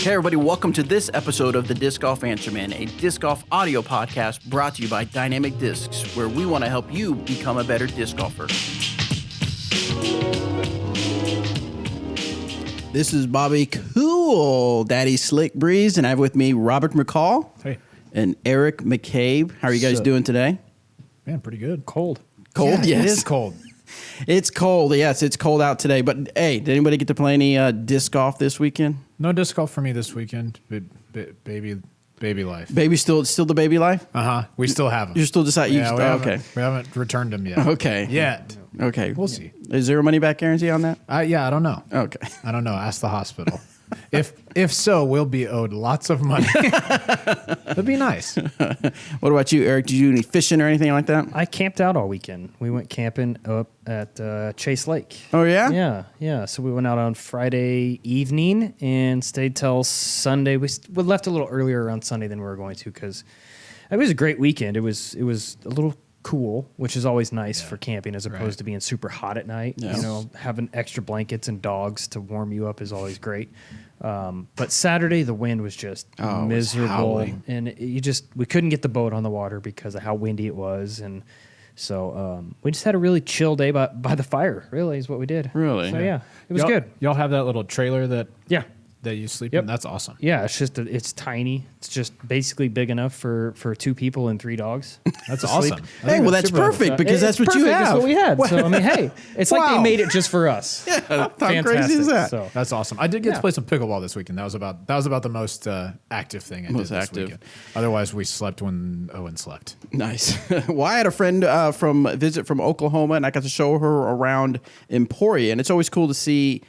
Hey everybody, welcome to this episode of the Disc Golf Answer Man, a disc golf audio podcast brought to you by Dynamic Discs, where we want to help you become a better disc golfer. This is Bobby Cool, Daddy Slick Breeze, and I have with me Robert McCall and Eric McCabe. How are you guys doing today? Man, pretty good. Cold. Cold? Yeah, Yes. It is cold. It's cold. Yes, it's cold out today. But hey, did anybody get to play any disc golf this weekend? No disc golf for me this weekend. Baby life. Baby still the baby life? We still have them. You're still deciding? Okay. We haven't returned them yet. Okay. Yet. Okay. We'll see. Is there a money back guarantee on that? Yeah, I don't know. Okay. I don't know. Ask the hospital. If so, we'll be owed lots of money. That'd be nice. What about you, Eric? Did you do any fishing or anything like that? I camped out all weekend. We went camping up at Chase Lake. Oh, yeah? Yeah. So we went out on Friday evening and stayed till Sunday. We left a little earlier around Sunday than we were going to because it was a great weekend. It was a little cool, which is always nice for camping as opposed to being super hot at night. Yeah. You know, having extra blankets and dogs to warm you up is always great. But Saturday the wind was just miserable, and we couldn't get the boat on the water because of how windy it was, and so we just had a really chill day by the fire. Really, is what we did. Really? So yeah, it was good. Y'all have that little trailer that you sleep in? Yep. That's awesome. Yeah, it's tiny. It's just basically big enough for 2 people and 3 dogs. That's awesome. Hey, well, that's perfect because that's what you have. That's what we had. So I mean, hey, it's like they made it just for us. Yeah, how crazy is that? So. That's awesome. I did get to play some pickleball this weekend. That was about the most active thing I did this weekend. Otherwise, we slept when Owen slept. Nice. Well, I had a friend from Oklahoma, and I got to show her around Emporia, and it's always cool to see.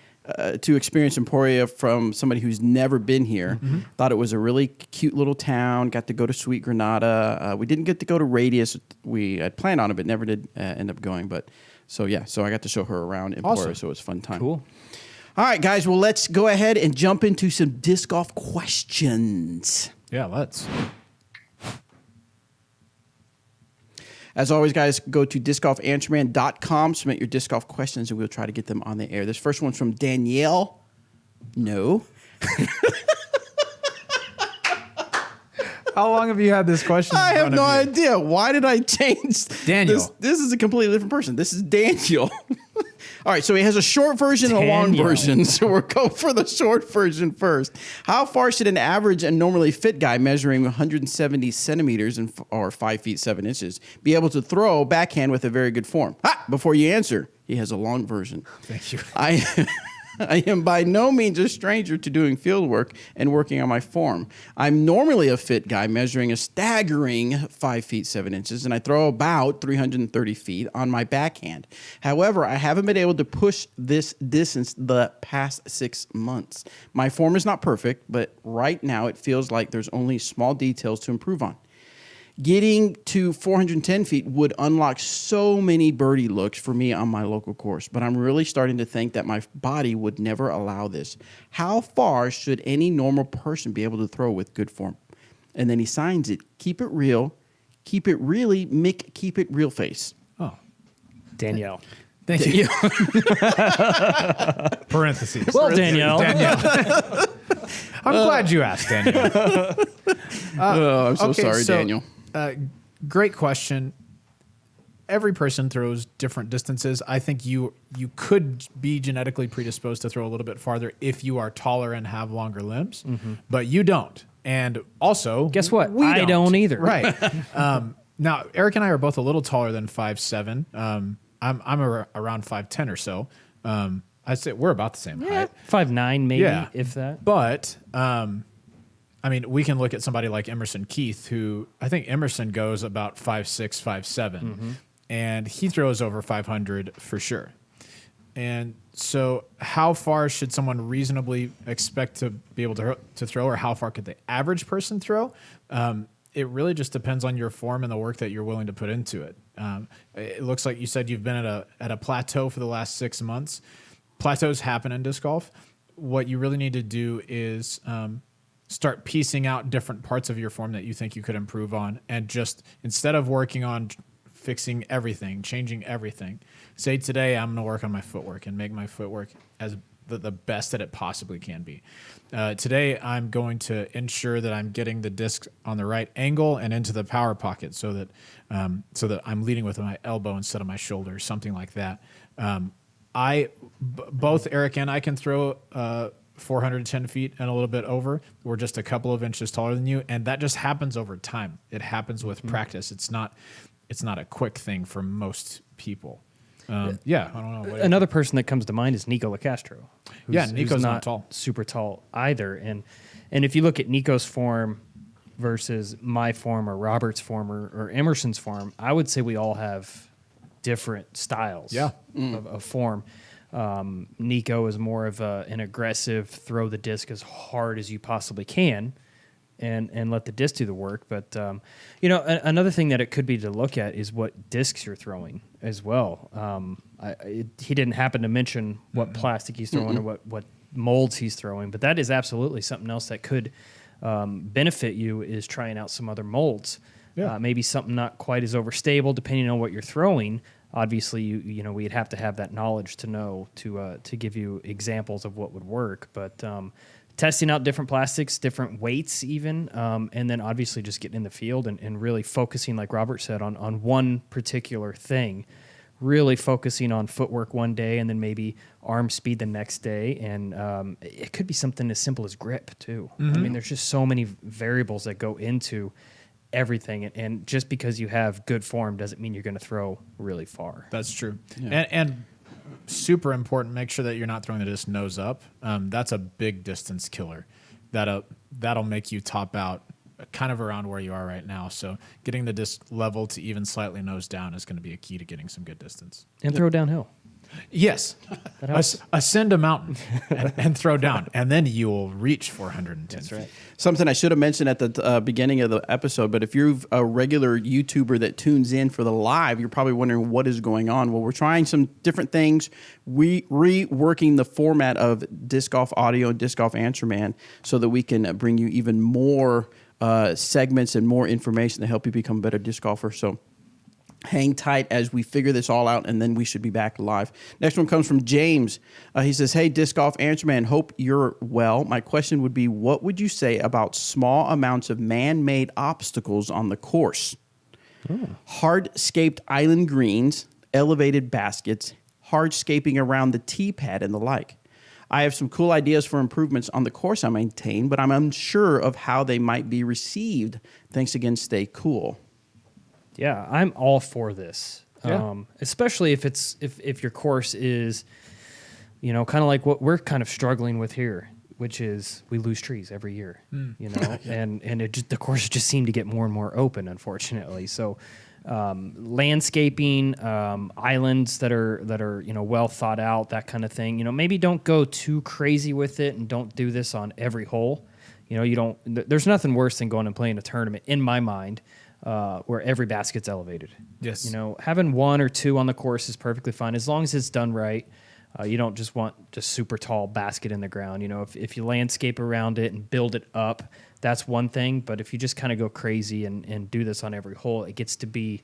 To experience Emporia from somebody who's never been here. Mm-hmm. Thought it was a really cute little town. Got to go to Sweet Granada. We didn't get to go to Radius. We had planned on it, but never did end up going. But so I got to show her around Emporia, so it was a fun time. Cool. All right, guys. Well, let's go ahead and jump into some disc golf questions. Yeah, let's. As always, guys, go to discgolfanswerman.com, submit your disc golf questions, and we'll try to get them on the air. This first one's from Danielle. No. How long have you had this question? I have no idea. Why did I change? Daniel. This is a completely different person. This is Daniel. All right, so he has a short version and a long version. So we'll go for the short version first. How far should an average and normally fit guy measuring 170 centimeters or 5 feet 7 inches be able to throw backhand with a very good form? Before you answer, he has a long version. Thank you. I am by no means a stranger to doing field work and working on my form. I'm normally a fit guy measuring a staggering 5 feet 7 inches, and I throw about 330 feet on my backhand. However, I haven't been able to push this distance the past 6 months. My form is not perfect, but right now it feels like there's only small details to improve on. Getting to 410 feet would unlock so many birdie looks for me on my local course, but I'm really starting to think that my body would never allow this. How far should any normal person be able to throw with good form? And then he signs it, keep it real, keep it really, Mick, keep it real face. Oh. Danielle. Thank you. Parentheses. Well, Danielle. I'm glad you asked, Danielle. I'm so sorry, Daniel. Great question. Every person throws different distances. I think you could be genetically predisposed to throw a little bit farther if you are taller and have longer limbs, but you don't. And also, guess what? I don't either. Right. Now, Eric and I are both a little taller than 5'7". I'm around 5'10" or so. I'd say we're about the same height. 5'9", maybe, if that. But I mean, we can look at somebody like Emerson Keith, who I think Emerson goes about 5'6", 5'7", and he throws over 500 for sure. And so how far should someone reasonably expect to be able to throw, or how far could the average person throw? It really just depends on your form and the work that you're willing to put into it. It looks like you said you've been at a plateau for the last 6 months. Plateaus happen in disc golf. What you really need to do is start piecing out different parts of your form that you think you could improve on, and just instead of working on fixing everything, changing everything, say today I'm going to work on my footwork and make my footwork as the best that it possibly can be. Today, I'm going to ensure that I'm getting the disc on the right angle and into the power pocket so that I'm leading with my elbow instead of my shoulder, something like that. Both Eric and I can throw 410 feet and a little bit over. We're just a couple of inches taller than you, and that just happens over time. It happens with practice. It's not a quick thing for most people. I don't know. Another person that comes to mind is Nico LaCastro. Nico's not tall. Super tall either. And if you look at Nico's form versus my form or Robert's form or Emerson's form, I would say we all have different styles of form. Nico is more of an aggressive, throw the disc as hard as you possibly can and let the disc do the work. But, another thing that it could be to look at is what discs you're throwing as well. He didn't happen to mention what plastic he's throwing or what molds he's throwing, but that is absolutely something else that could benefit you is trying out some other molds. Yeah. Maybe something not quite as overstable depending on what you're throwing. Obviously, we'd have to have that knowledge to know to give you examples of what would work. But testing out different plastics, different weights even, and then obviously just getting in the field and really focusing, like Robert said, on one particular thing, really focusing on footwork one day and then maybe arm speed the next day. And it could be something as simple as grip, too. I mean, there's just so many variables that go into everything, and just because you have good form doesn't mean you're going to throw really far. That's true. Yeah. And super important, make sure that you're not throwing the disc nose up. That's a big distance killer. That'll make you top out kind of around where you are right now. So getting the disc level to even slightly nose down is going to be a key to getting some good distance. And throw downhill. Yes. Ascend a mountain and throw down, and then you will reach 410 That's right. Something I should have mentioned at the beginning of the episode, but if you're a regular YouTuber that tunes in for the live, you're probably wondering what is going on. Well, we're trying some different things, reworking the format of Disc Golf Audio and Disc Golf Answer Man so that we can bring you even more segments and more information to help you become a better disc golfer. So hang tight as we figure this all out, and then we should be back live. Next one comes from James. He says, hey, Disc Golf Answer Man, hope you're well. My question would be, what would you say about small amounts of man-made obstacles on the course? Hardscaped island greens, elevated baskets, hardscaping around the tee pad, and the like. I have some cool ideas for improvements on the course I maintain, but I'm unsure of how they might be received. Thanks again. Stay cool. Yeah, I'm all for this. Yeah. Especially if your course is, kind of like what we're kind of struggling with here, which is we lose trees every year, and the course just seemed to get more and more open, unfortunately. So landscaping, islands that are well thought out, that kind of thing. Maybe don't go too crazy with it, and don't do this on every hole. There's nothing worse than going and playing a tournament, in my mind, where every basket's elevated. Yes. Having one or two on the course is perfectly fine as long as it's done right. You don't just want just super tall basket in the ground. If you landscape around it and build it up, that's one thing. But if you just kind of go crazy and do this on every hole, it gets to be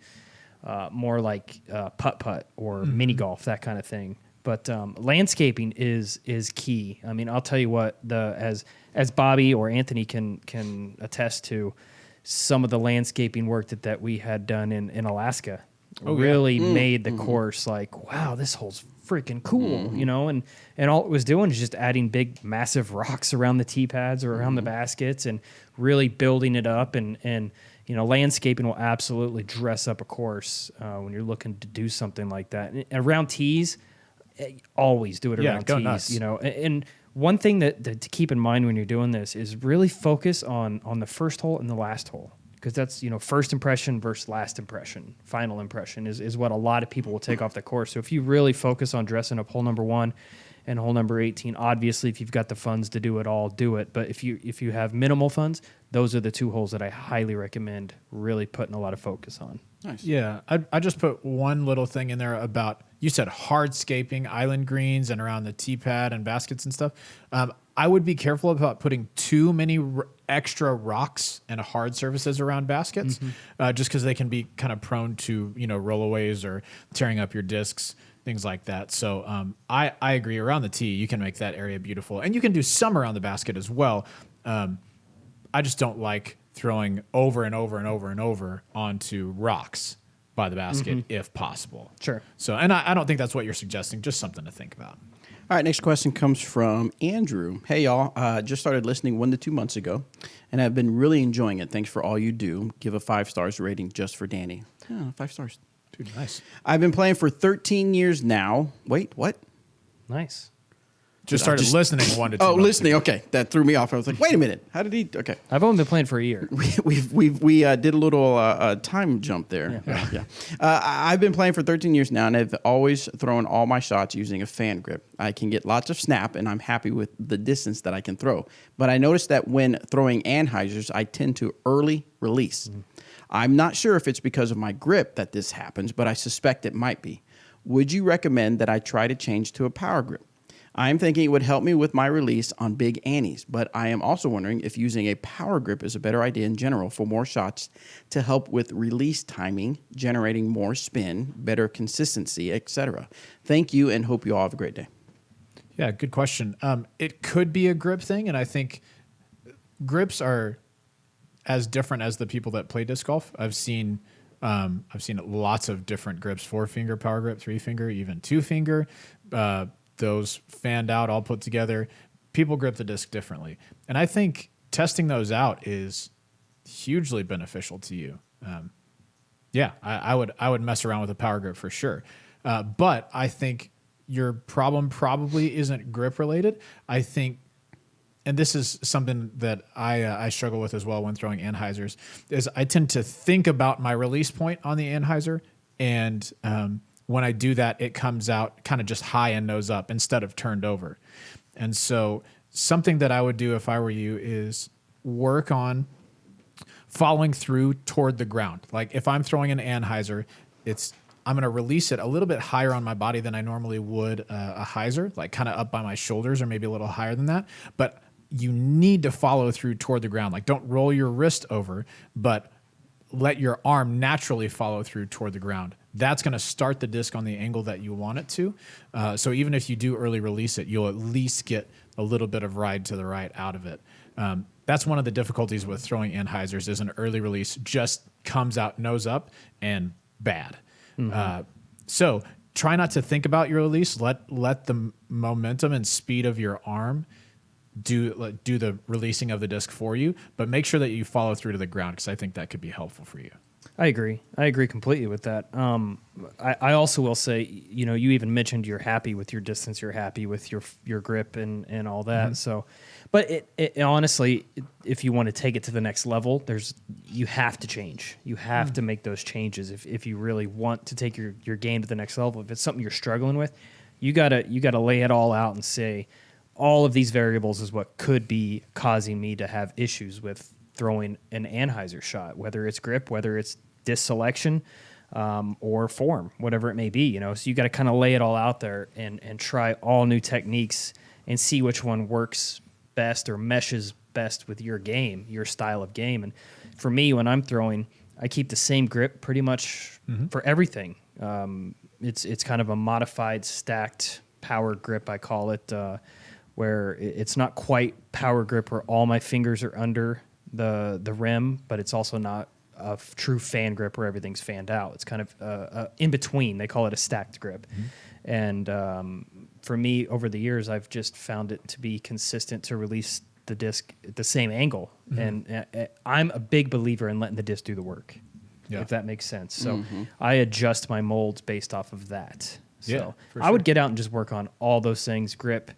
more like putt-putt or mini golf, that kind of thing. But landscaping is key. I mean, I'll tell you what, as Bobby or Anthony can attest to, some of the landscaping work that we had done in Alaska really made the course like, wow, this hole's freaking cool, and all it was doing is just adding big, massive rocks around the tee pads or around the baskets and really building it up. And landscaping will absolutely dress up a course when you're looking to do something like that. And around tees, always do it around go tees, nuts. And one thing that to keep in mind when you're doing this is really focus on the first hole and the last hole, because that's first impression versus last impression. Final impression is what a lot of people will take off the course. So if you really focus on dressing up hole number 1 and hole number 18, obviously if you've got the funds to do it all, do it. But if you have minimal funds, those are the 2 holes that I highly recommend really putting a lot of focus on. Nice. Yeah, I just put one little thing in there about, you said hardscaping, island greens, and around the tee pad and baskets and stuff. I would be careful about putting too many extra rocks and hard surfaces around baskets, just because they can be kind of prone to rollaways or tearing up your discs. things like that. So I agree. Around the tee, you can make that area beautiful, and you can do some around the basket as well. I just don't like throwing over and over and over and over onto rocks by the basket if possible. Sure. So, and I don't think that's what you're suggesting. Just something to think about. All right, next question comes from Andrew. Hey, y'all. Just started listening 1 to 2 months ago, and I've been really enjoying it. Thanks for all you do. Give a 5 stars rating just for Danny. 5 stars. Dude, nice. I've been playing for 13 years now. Wait, what? Nice. Just started listening 1 to 2 Oh, months listening. ago. Okay, that threw me off. I was like, wait a minute. How did he? Okay. I've only been playing for a year. We did a little time jump there. Yeah. I've been playing for 13 years now, and I've always thrown all my shots using a fan grip. I can get lots of snap, and I'm happy with the distance that I can throw. But I noticed that when throwing anhydrous, I tend to early release. I'm not sure if it's because of my grip that this happens, but I suspect it might be. Would you recommend that I try to change to a power grip? I'm thinking it would help me with my release on big annies, but I am also wondering if using a power grip is a better idea in general for more shots to help with release timing, generating more spin, better consistency, etc. Thank you, and hope you all have a great day. Yeah, good question. It could be a grip thing, and I think grips are as different as the people that play disc golf. I've seen lots of different grips: 4-finger power grip, 3-finger, even 2-finger. Those fanned out, all put together. People grip the disc differently, and I think testing those out is hugely beneficial to you. I would mess around with a power grip for sure, but I think your problem probably isn't grip related. I think, and this is something that I struggle with as well when throwing anhydrous, is I tend to think about my release point on the anhyzer, and when I do that, it comes out kind of just high and nose up instead of turned over. And so something that I would do if I were you is work on following through toward the ground. Like if I'm throwing an anhyzer, I'm going to release it a little bit higher on my body than I normally would a hyzer, like kind of up by my shoulders or maybe a little higher than that. But you need to follow through toward the ground. Like don't roll your wrist over, but let your arm naturally follow through toward the ground. That's going to start the disc on the angle that you want it to. So even if you do early release it, you'll at least get a little bit of ride to the right out of it. That's one of the difficulties with throwing anhyzers is an early release just comes out nose up and bad. So try not to think about your release. Let the momentum and speed of your arm do the releasing of the disc for you, but make sure that you follow through to the ground because I think that could be helpful for you. I agree completely with that. I also will say, you even mentioned you're happy with your distance, you're happy with your grip and all that. So, but it honestly, if you want to take it to the next level, you have to change. You have to make those changes if you really want to take your game to the next level. If it's something you're struggling with, you gotta lay it all out and say, all of these variables is what could be causing me to have issues with throwing an anhyzer shot, whether it's grip, whether it's disc selection, or form, whatever it may be. So you got to kind of lay it all out there and try all new techniques and see which one works best or meshes best with your game, your style of game. And for me, when I'm throwing, I keep the same grip pretty much for everything. It's kind of a modified stacked power grip, I call it, where it's not quite power grip where all my fingers are under the rim, but it's also not a true fan grip where everything's fanned out. It's kind of in between. They call it a stacked grip. And for me, over the years, I've just found it to be consistent to release the disc at the same angle. And I'm a big believer in letting the disc do the work, if that makes sense. So I adjust my molds based off of that. So I would get out and just work on all those things, grip,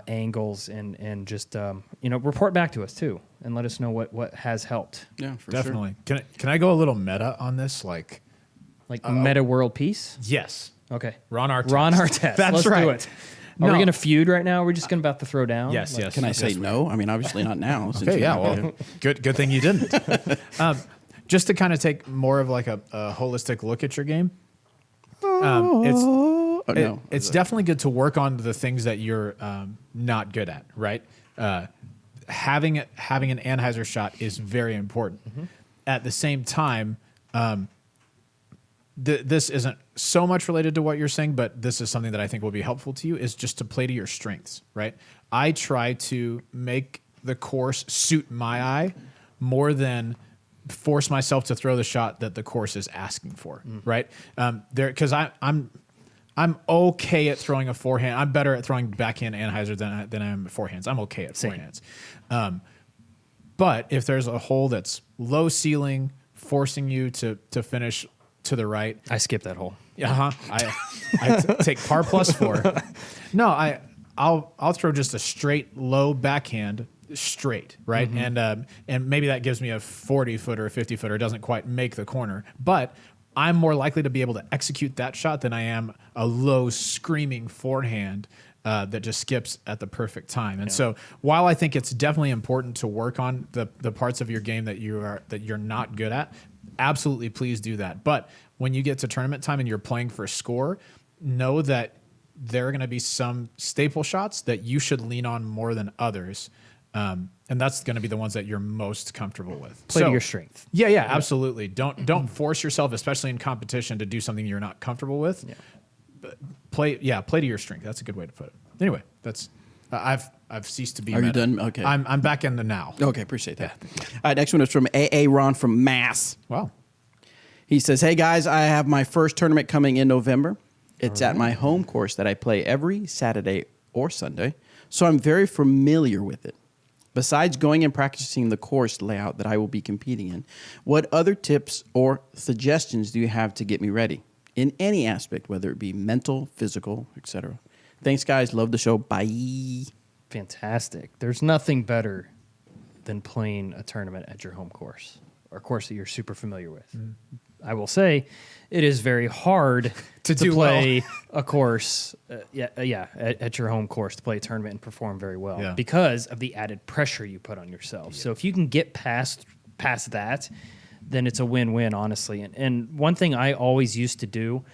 angles, and just report back to us too, and let us know what has helped. Yeah, for Definitely. Sure. Can I go a little meta on this? Like meta world peace? Yes. Okay. Ron Artest. That's Let's right. do it. Are we going to feud right now? We're just going about to throw down? Yes. Can I say no? I mean, obviously not now. Okay. Yeah. Well, good thing you didn't. Just to kind of take more of like a holistic look at your game. It's definitely good to work on the things that you're not good at, right? Having an anhyzer shot is very important. At the same time, this isn't so much related to what you're saying, but this is something that I think will be helpful to you, is just to play to your strengths, right? I try to make the course suit my eye more than force myself to throw the shot that the course is asking for, right? Because I'm okay at throwing a forehand. I'm better at throwing backhand anhyzer than I am at forehands. I'm okay at forehands. But if there's a hole that's low ceiling, forcing you to finish to the right, I skip that hole. I take par plus 4. No, I'll throw just a straight low backhand straight, right? And maybe that gives me a 40-footer or a 50-footer. It doesn't quite make the corner, but I'm more likely to be able to execute that shot than I am a low screaming forehand that just skips at the perfect time. And so while I think it's definitely important to work on the parts of your game that you're not good at, absolutely please do that. But when you get to tournament time and you're playing for a score, know that there are going to be some staple shots that you should lean on more than others. And that's going to be the ones that you're most comfortable with. Play to your strength. Yeah, absolutely. Don't force yourself, especially in competition, to do something you're not comfortable with. Yeah. Play to your strength. That's a good way to put it. Anyway, that's I've ceased to be. Are you done? Okay. I'm back in the now. Okay, appreciate that. Yeah. All right, next one is from AA Ron from Mass. Wow. He says, "Hey guys, I have my first tournament coming in November. It's at my home course that I play every Saturday or Sunday, so I'm very familiar with it. Besides going and practicing the course layout that I will be competing in, what other tips or suggestions do you have to get me ready in any aspect, whether it be mental, physical, etc.? Thanks, guys. Love the show. Bye." Fantastic. There's nothing better than playing a tournament at your home course or a course that you're super familiar with. I will say it is very hard to play a course at your home course, to play a tournament and perform very well because of the added pressure you put on yourself. So if you can get past that, then it's a win-win, honestly. And one thing I always used to do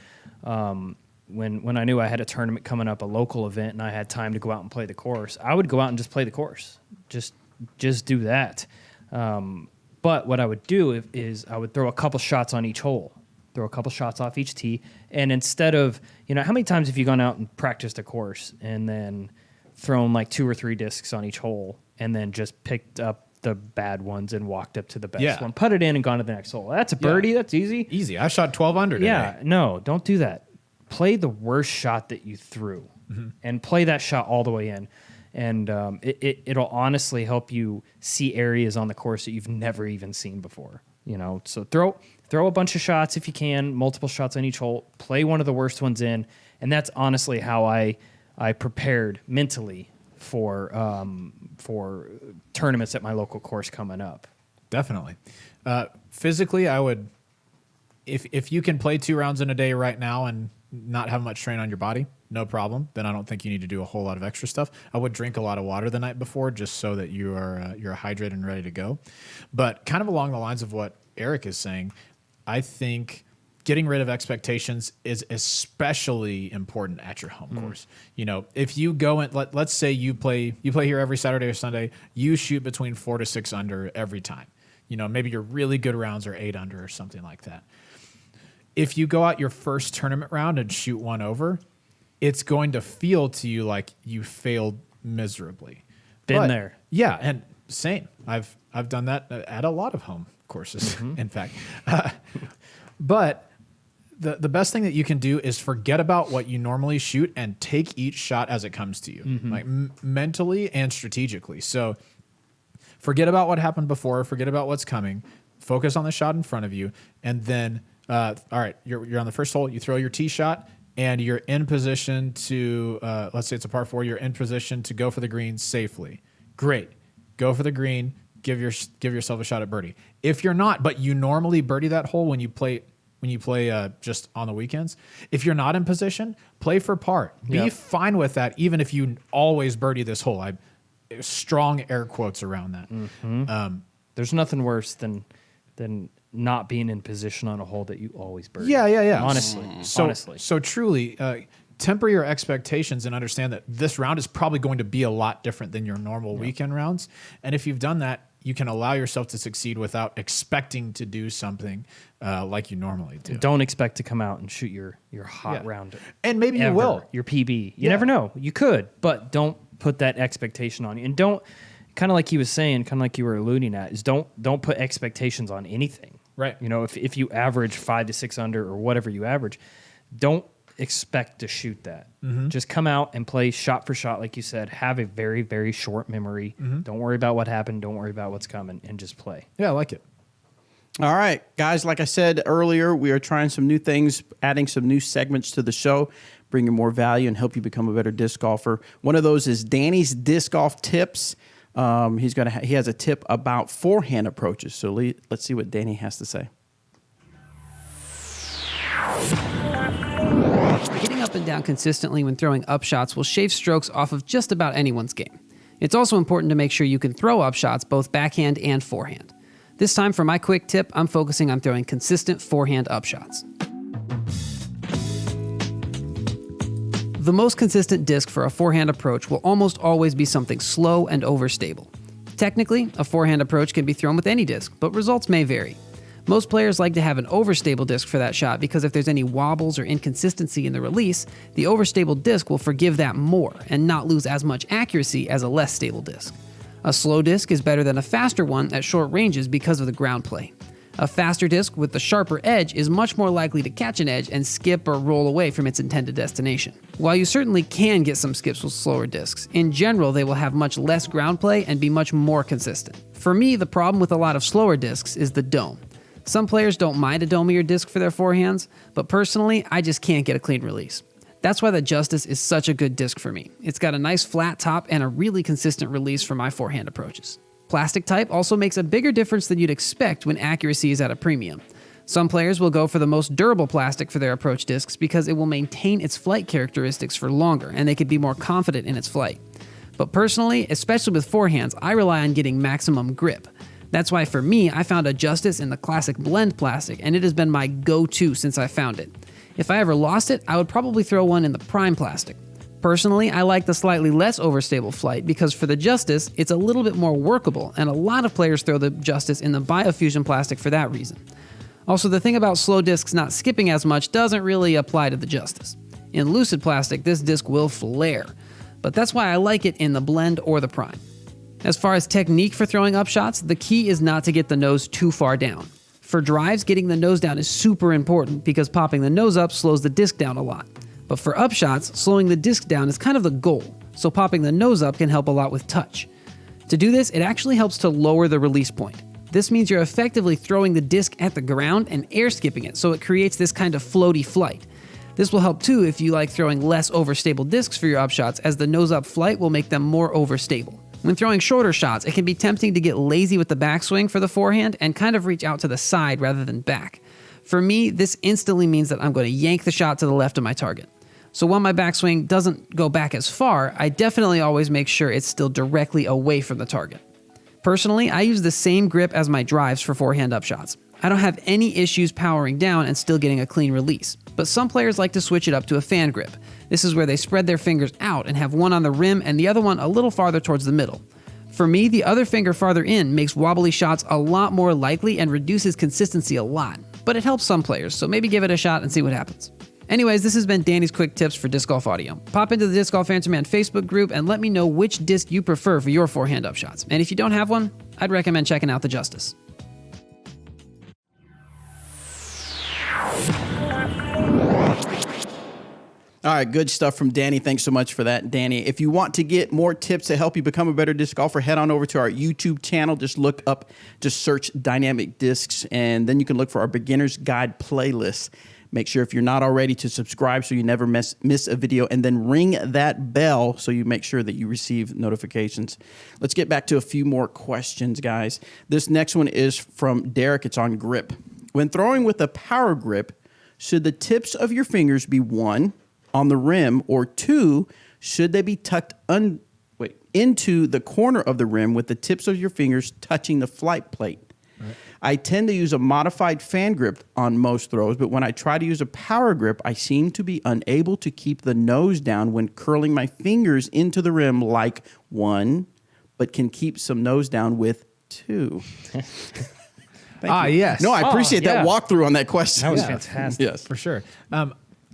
when I knew I had a tournament coming up, a local event, and I had time to go out and play the course, I would go out and just play the course. Just do that. But what I would do is I would throw a couple shots on each hole, throw a couple shots off each tee, and instead of, how many times have you gone out and practiced a course and then thrown like 2 or 3 discs on each hole and then just picked up the bad ones and walked up to the best one, put it in, and gone to the next hole? That's a birdie. That's easy. Easy. I shot 12 under today. Yeah, no, don't do that. Play the worst shot that you threw and play that shot all the way in. And it'll honestly help you see areas on the course that you've never even seen before. So throw a bunch of shots if you can, multiple shots on each hole. Play one of the worst ones in, and that's honestly how I prepared mentally for tournaments at my local course coming up. Definitely. Physically, I would, if you can play 2 rounds in a day right now and not have much strain on your body, no problem. Then I don't think you need to do a whole lot of extra stuff. I would drink a lot of water the night before just so that you're hydrated and ready to go. But kind of along the lines of what Eric is saying, I think getting rid of expectations is especially important at your home course. If you go and let's say you play here every Saturday or Sunday, you shoot between 4 to 6 under every time. Maybe your really good rounds are 8 under or something like that. If you go out your first tournament round and shoot 1 over, it's going to feel to you like you failed miserably. Been there. Yeah, and same. I've done that at a lot of home courses, in fact. But the best thing that you can do is forget about what you normally shoot and take each shot as it comes to you, like mentally and strategically. So forget about what happened before, forget about what's coming, focus on the shot in front of you, and then all right, you're on the first hole, you throw your tee shot, and you're in position to, let's say it's a par 4, you're in position to go for the green safely. Great. Go for the green, give yourself a shot at birdie. If you're not, but you normally birdie that hole when you play just on the weekends, if you're not in position, play for par. Be fine with that, even if you always birdie this hole. Strong air quotes around that. There's nothing worse than not being in position on a hole that you always birdie. Yeah. Honestly. So truly, temper your expectations and understand that this round is probably going to be a lot different than your normal weekend rounds. And if you've done that, you can allow yourself to succeed without expecting to do something like you normally do. Don't expect to come out and shoot your hot round. And maybe ever, you will. Your PB. You never know. You could, but don't put that expectation on you. And don't, kind of like he was saying, kind of like you were alluding at, is don't put expectations on anything. Right. You know, if you average 5 to 6 under or whatever you average, don't expect to shoot that. Just come out and play shot for shot, like you said. Have a very, very short memory. Don't worry about what happened. Don't worry about what's coming, and just play. Yeah, I like it. All right, guys, like I said earlier, we are trying some new things, adding some new segments to the show, bringing more value and help you become a better disc golfer. One of those is Danny's Disc Golf Tips. He has a tip about forehand approaches. So let's see what Danny has to say. Getting up and down consistently when throwing up shots will shave strokes off of just about anyone's game. It's also important to make sure you can throw up shots both backhand and forehand. This time for my quick tip, I'm focusing on throwing consistent forehand up shots. The most consistent disc for a forehand approach will almost always be something slow and overstable. Technically, a forehand approach can be thrown with any disc, but results may vary. Most players like to have an overstable disc for that shot because if there's any wobbles or inconsistency in the release, the overstable disc will forgive that more and not lose as much accuracy as a less stable disc. A slow disc is better than a faster one at short ranges because of the ground play. A faster disc with the sharper edge is much more likely to catch an edge and skip or roll away from its intended destination. While you certainly can get some skips with slower discs, in general they will have much less ground play and be much more consistent. For me, the problem with a lot of slower discs is the dome. Some players don't mind a domier disc for their forehands, but personally, I just can't get a clean release. That's why the Justice is such a good disc for me. It's got a nice flat top and a really consistent release for my forehand approaches. Plastic type also makes a bigger difference than you'd expect when accuracy is at a premium. Some players will go for the most durable plastic for their approach discs because it will maintain its flight characteristics for longer and they can be more confident in its flight. But personally, especially with forehands, I rely on getting maximum grip. That's why for me, I found a Justice in the classic blend plastic, and it has been my go-to since I found it. If I ever lost it, I would probably throw one in the prime plastic. Personally, I like the slightly less overstable flight because for the Justice, it's a little bit more workable, and a lot of players throw the Justice in the Biofusion plastic for that reason. Also, the thing about slow discs not skipping as much doesn't really apply to the Justice. In lucid plastic, this disc will flare, but that's why I like it in the blend or the prime. As far as technique for throwing up shots, the key is not to get the nose too far down. For drives, getting the nose down is super important because popping the nose up slows the disc down a lot. But for up shots, slowing the disc down is kind of the goal, so popping the nose up can help a lot with touch. To do this, it actually helps to lower the release point. This means you're effectively throwing the disc at the ground and air skipping it, so it creates this kind of floaty flight. This will help too if you like throwing less overstable discs for your up shots, as the nose up flight will make them more overstable. When throwing shorter shots, it can be tempting to get lazy with the backswing for the forehand and kind of reach out to the side rather than back. For me, this instantly means that I'm going to yank the shot to the left of my target. So while my backswing doesn't go back as far, I definitely always make sure it's still directly away from the target. Personally, I use the same grip as my drives for forehand up shots. I don't have any issues powering down and still getting a clean release, but some players like to switch it up to a fan grip. This is where they spread their fingers out and have one on the rim and the other one a little farther towards the middle. For me, the other finger farther in makes wobbly shots a lot more likely and reduces consistency a lot, but it helps some players, so maybe give it a shot and see what happens. Anyways, this has been Danny's quick tips for disc golf audio. Pop into the Disc Golf Answer Man Facebook group and let me know which disc you prefer for your forehand up shots. And if you don't have one, I'd recommend checking out the Justice. All right, good stuff from Danny. Thanks so much for that, Danny. If you want to get more tips to help you become a better disc golfer, head on over to our YouTube channel. Just search Dynamic Discs, and then you can look for our Beginner's Guide playlist. Make sure if you're not already to subscribe so you never miss a video, and then ring that bell so you make sure that you receive notifications. Let's get back to a few more questions, guys. This next one is from Derek. It's on grip. When throwing with a power grip, should the tips of your fingers be one, on the rim, or two, should they be tucked into the corner of the rim with the tips of your fingers touching the flight plate? Right. I tend to use a modified fan grip on most throws, but when I try to use a power grip, I seem to be unable to keep the nose down when curling my fingers into the rim like one, but can keep some nose down with 2. Yes. No, I appreciate yeah. that walkthrough on that question. That was fantastic. Yes. For sure.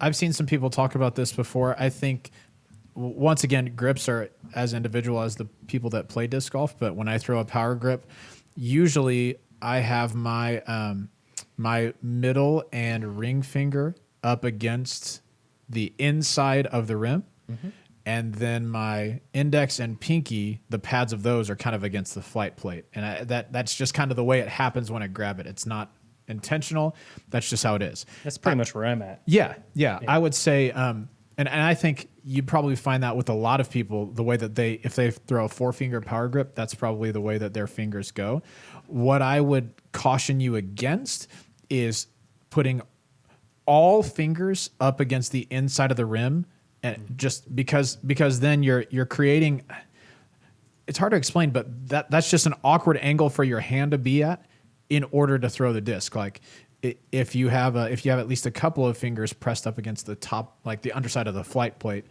I've seen some people talk about this before. I think, once again, grips are as individual as the people that play disc golf. But when I throw a power grip, usually I have my my middle and ring finger up against the inside of the rim. And then my index and pinky, the pads of those are kind of against the flight plate. And that's just kind of the way it happens when I grab it. It's not intentional. That's just how it is. That's pretty much where I'm at. Yeah. I would say, and I think you'd probably find that with a lot of people, the way that if they throw a 4-finger power grip, that's probably the way that their fingers go. What I would caution you against is putting all fingers up against the inside of the rim, and just because then you're creating. It's hard to explain, but that's just an awkward angle for your hand to be at in order to throw the disc. Like if you have at least a couple of fingers pressed up against the top, like the underside of the flight plate,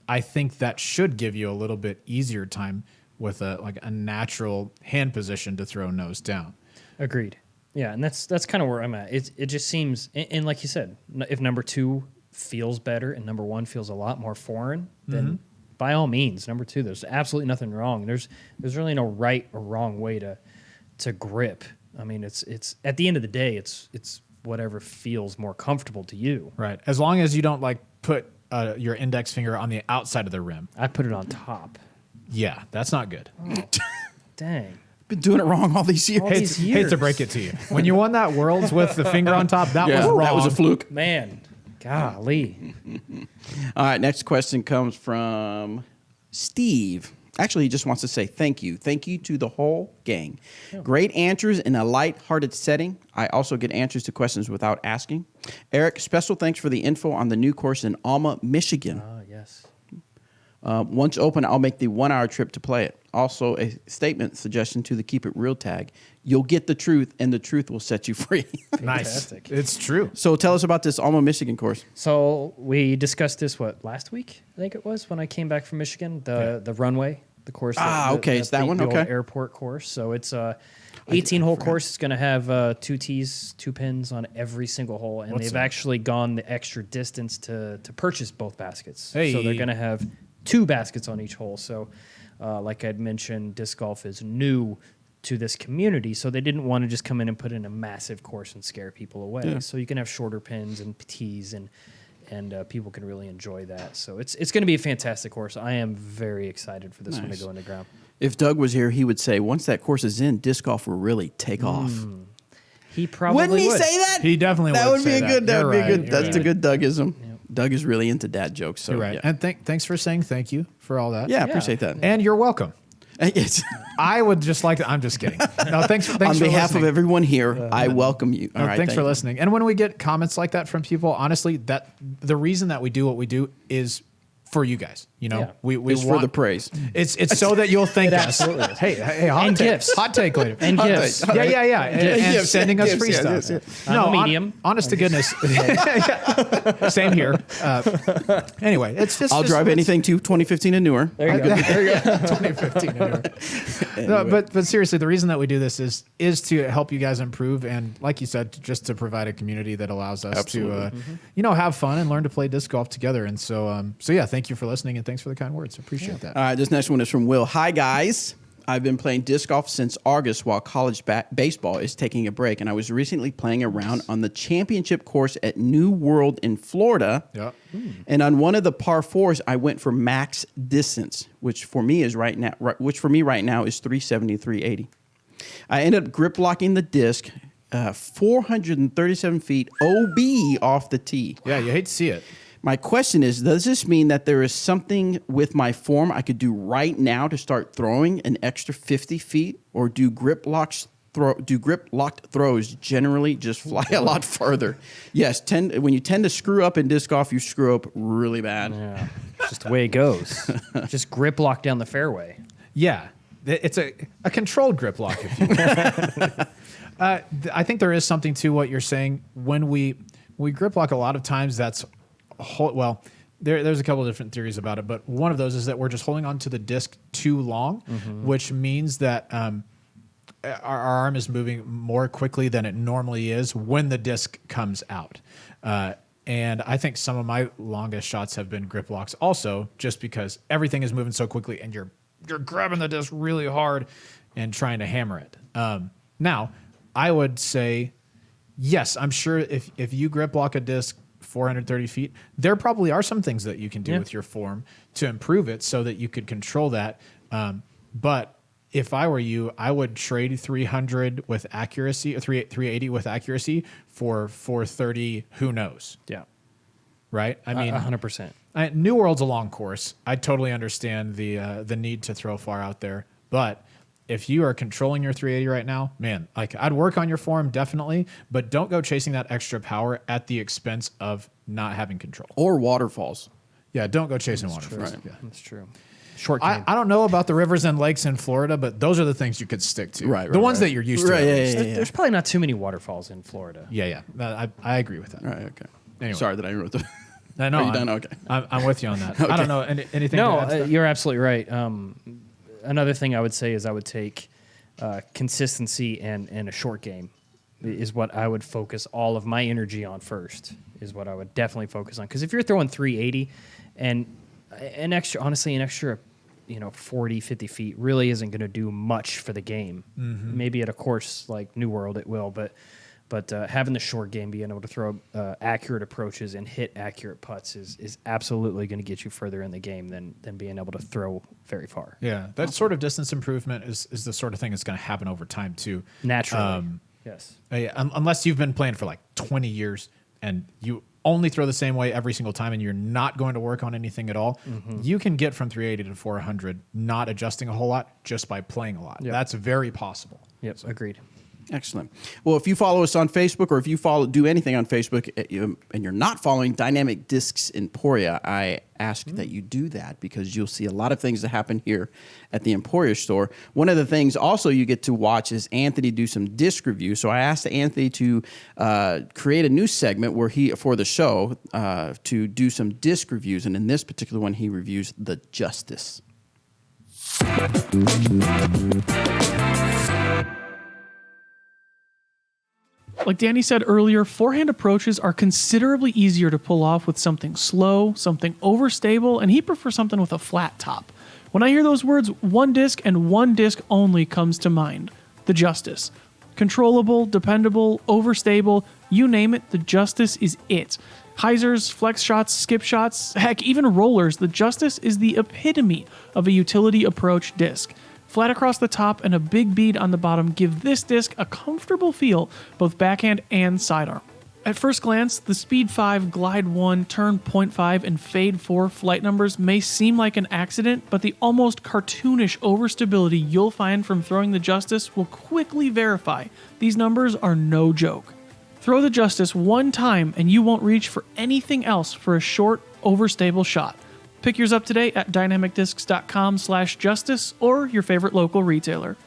I think that should give you a little bit easier time with a natural hand position to throw nose down. Agreed. Yeah, and that's kind of where I'm at. It just seems, and like you said, if number 2 feels better and number 1 feels a lot more foreign, then by all means, number 2, there's absolutely nothing wrong. There's really no right or wrong way to grip. I mean, it's at the end of the day, it's whatever feels more comfortable to you. Right. As long as you don't put your index finger on the outside of the rim. I put it on top. Yeah, that's not good. Dang. Been doing it wrong all these years. All these Hate years. to break it to you. When you won that Worlds with the finger on top, that was wrong. That was a fluke. Man, golly. All right, next question comes from Steve. Actually, he just wants to say thank you. Thank you to the whole gang. Great answers in a light-hearted setting. I also get answers to questions without asking. Eric, special thanks for the info on the new course in Alma, Michigan. Yes. Once open, I'll make the 1-hour trip to play it. Also, a statement suggestion to the Keep It Real tag. You'll get the truth, and the truth will set you free. Nice. Fantastic. It's true. So tell us about this Alma, Michigan course. So we discussed this, last week? I think it was when I came back from Michigan. The runway, the course. Okay, it's that one? The old Okay. airport course. So it's a 18-hole course. It's going to have 2 tees, 2 pins on every single hole, and they've actually gone the extra distance to purchase both baskets. Hey. So they're going to have 2 baskets on each hole. So, like I'd mentioned, disc golf is new to this community, so they didn't want to just come in and put in a massive course and scare people away. Yeah. So you can have shorter pins and tees, and people can really enjoy that. So it's going to be a fantastic course. I am very excited for this one to go into ground. If Doug was here, he would say, once that course is in, disc golf will really take off. He probably Wouldn't he would. say that? He definitely That would be say a good. That You're would be a right. good. You're That's a right. good Dougism. Doug is really into dad jokes. So You're right. yeah, And thanks for saying thank you for all that. yeah, I appreciate that. And you're welcome. It's, I would just like to. I'm just kidding. No, thanks on for behalf of listening. everyone here, I welcome you. All No, right, thanks for thank you. listening. And when we get comments like that from people, honestly, that the reason that we do what we do is for you guys. You know, Yeah. we It's want for the praise. It's so that you'll thank us. absolutely is. Hey, hot And take, gifts. hot take later. And gifts. Yeah. And Gifts, sending us gifts, free yeah, stuff. yes, yes. I'm a medium. Honest to goodness. Yeah. Same here. Anyway, it's just. I'll drive anything to 2015 and newer. There you go. 2015. Anyway. No, but seriously, the reason that we do this is to help you guys improve, and like you said, just to provide a community that allows us Absolutely. to, have fun and learn to play disc golf together. And so yeah, thank you for listening, and thanks for the kind words. Appreciate that. All right, this next one is from Will. Hi, guys. I've been playing disc golf since August while college baseball is taking a break, and I was recently playing around on the championship course at New World in Florida. Yeah. And on one of the par 4s, I went for max distance, which for me right now is 370, 380. I ended up grip locking the disc 437 feet OB off the tee. Yeah, you hate to see it. My question is, does this mean that there is something with my form I could do right now to start throwing an extra 50 feet? Or do grip locked throws generally just fly a lot further? Yes, when you tend to screw up in disc golf, you screw up really bad. Yeah. Just the way it goes. Just grip lock down the fairway. Yeah, it's a controlled grip lock, if you will. I think there is something to what you're saying. When we grip lock, a lot of times that's there's a couple of different theories about it, but one of those is that we're just holding on to the disc too long, which means that our arm is moving more quickly than it normally is when the disc comes out. And I think some of my longest shots have been grip locks also, just because everything is moving so quickly and you're grabbing the disc really hard and trying to hammer it. Now, I would say, yes, I'm sure if you grip lock a disc 430 feet, there probably are some things that you can do with your form to improve it so that you could control that. But if I were you, I would trade 300 with accuracy, or 380 with accuracy for 430. Who knows? Yeah. Right. I mean, 100%. New World's a long course. I totally understand the need to throw far out there, but if you are controlling your 380 right now, man, like I'd work on your form definitely, but don't go chasing that extra power at the expense of not having control. Or waterfalls. Yeah, don't go chasing waterfalls. Right. Yeah. That's true. Short game. I don't know about the rivers and lakes in Florida, but those are the things you could stick to. Right. The ones that you're used to. Right. at Yeah, least. yeah, yeah. There's probably not too many waterfalls in Florida. Yeah. I agree with that. Right. Okay. Anyway. Sorry that I wrote the. No, Are you done? Okay. I'm with you on that. I don't know anything. No, to add to that? you're absolutely right. Another thing I would say is I would take consistency and a short game is what I would focus all of my energy on first, is what I would definitely focus on. Because if you're throwing 380 and an extra 40, 50 feet really isn't going to do much for the game. Mm-hmm. Maybe at a course like New World it will, but having the short game, being able to throw accurate approaches and hit accurate putts is absolutely going to get you further in the game than being able to throw very far. Yeah, that sort of distance improvement is the sort of thing that's going to happen over time too. Naturally, yes. Unless you've been playing for like 20 years and you only throw the same way every single time and you're not going to work on anything at all, you can get from 380 to 400 not adjusting a whole lot just by playing a lot. Yep. That's very possible. Yep, agreed. Excellent. Well, if you follow us on Facebook or if you do anything on Facebook and you're not following Dynamic Discs Emporia, I ask that you do that because you'll see a lot of things that happen here at the Emporia store. One of the things also you get to watch is Anthony do some disc reviews. So I asked Anthony to create a new segment where for the show to do some disc reviews. And in this particular one, he reviews the Justice. Like Danny said earlier, forehand approaches are considerably easier to pull off with something slow, something overstable, and he prefers something with a flat top. When I hear those words, one disc and one disc only comes to mind. The Justice. Controllable, dependable, overstable, you name it, the Justice is it. Hyzers, flex shots, skip shots, heck, even rollers, the Justice is the epitome of a utility approach disc. Flat across the top and a big bead on the bottom give this disc a comfortable feel, both backhand and sidearm. At first glance, the Speed 5, Glide 1, Turn 0.5, and Fade 4 flight numbers may seem like an accident, but the almost cartoonish overstability you'll find from throwing the Justice will quickly verify these numbers are no joke. Throw the Justice one time and you won't reach for anything else for a short, overstable shot. Pick yours up today at dynamicdiscs.com/justice or your favorite local retailer.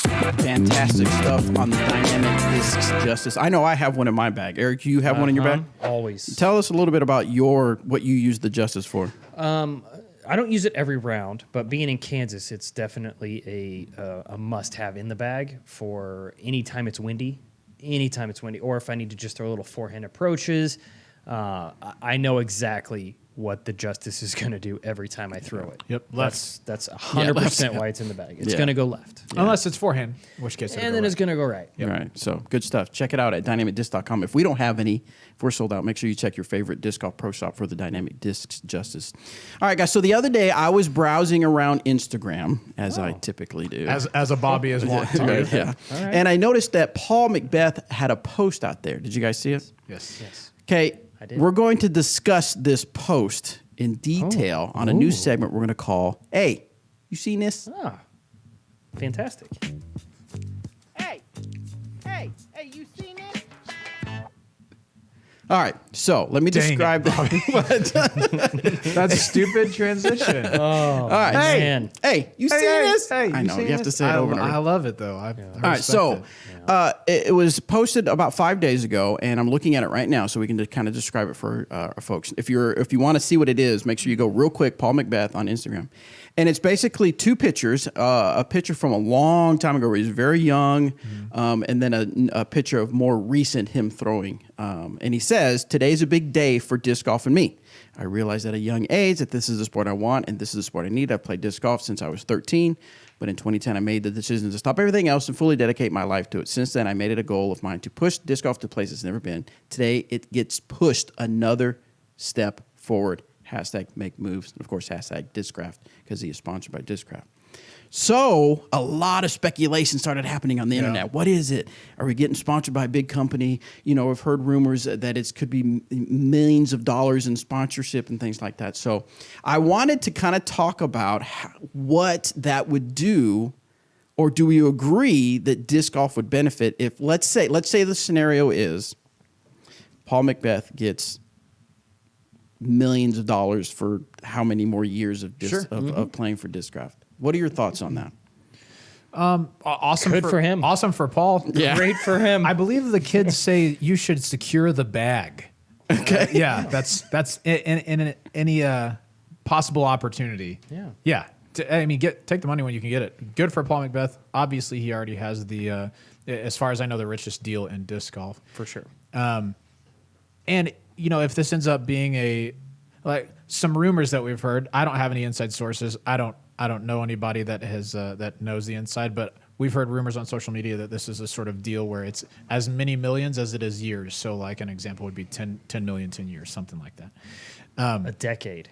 Fantastic stuff on the Dynamic Discs Justice. I know I have one in my bag. Eric, do you have one in your bag? Always. Tell us a little bit about what you use the Justice for. I don't use it every round, but being in Kansas, it's definitely a must-have in the bag for any time it's windy, or if I need to just throw little forehand approaches. I know exactly what the Justice is going to do every time I throw it. Yep, left. That's 100% why it's in the bag. It's going to go left. Unless it's forehand, in which case And then it's going to go right. Yep. Right. So good stuff. Check it out at dynamicdisc.com. If we don't have any, if we're sold out, make sure you check your favorite disc golf pro shop for the Dynamic Discs Justice. All right, guys. So the other day I was browsing around Instagram, as I typically do. As a Bobby is wont to do. Yeah. Right. And I noticed that Paul Macbeth had a post out there. Did you guys see it? Yes. Okay. I did. We're going to discuss this post in detail on a new segment we're going to call, Hey, you seen this? Ah, fantastic. Hey, you seen it? All right, so let me describe that. That's a stupid transition. All right, man. Hey, you seen this? Hey, I know, you have to say it over and over. I love it, though. I All right, so now? It was posted about 5 days ago, and I'm looking at it right now, so we can just kind of describe it for our folks. If you want to see what it is, make sure you go real quick, Paul Macbeth on Instagram, and it's basically two pictures: a picture from a long time ago where he's very young, and then a picture of more recent him throwing. And he says, "Today's a big day for disc golf and me. I realized at a young age that this is the sport I want and this is the sport I need. I've played disc golf since I was 13, but in 2010 I made the decision to stop everything else and fully dedicate my life to it. Since then, I made it a goal of mine to push disc golf to places it's never been. Today, it gets pushed another step forward. Hashtag make moves. And of course, hashtag Discraft, because he is sponsored by Discraft." So a lot of speculation started happening on the internet. What is it? Are we getting sponsored by a big company? You know, I've heard rumors that it could be millions of dollars in sponsorship and things like that. So I wanted to kind of talk about what that would do, or do we agree that disc golf would benefit if, let's say the scenario is Paul Macbeth gets millions of dollars for how many more years of of playing for Discraft. What are your thoughts on that? Awesome. Good for him. Awesome for Paul. Yeah. Great for him. I believe the kids say you should secure the bag. Okay. Yeah, that's in any possible opportunity. Yeah. Yeah. I mean, take the money when you can get it. Good for Paul Macbeth. Obviously, he already has the, as far as I know, the richest deal in disc golf. For sure. And you know, if this ends up being some rumors that we've heard, I don't have any inside sources. I don't know anybody that has that knows the inside, but we've heard rumors on social media that this is a sort of deal where it's as many millions as it is years. So like an example would be 10 million, 10 years, something like that. A decade.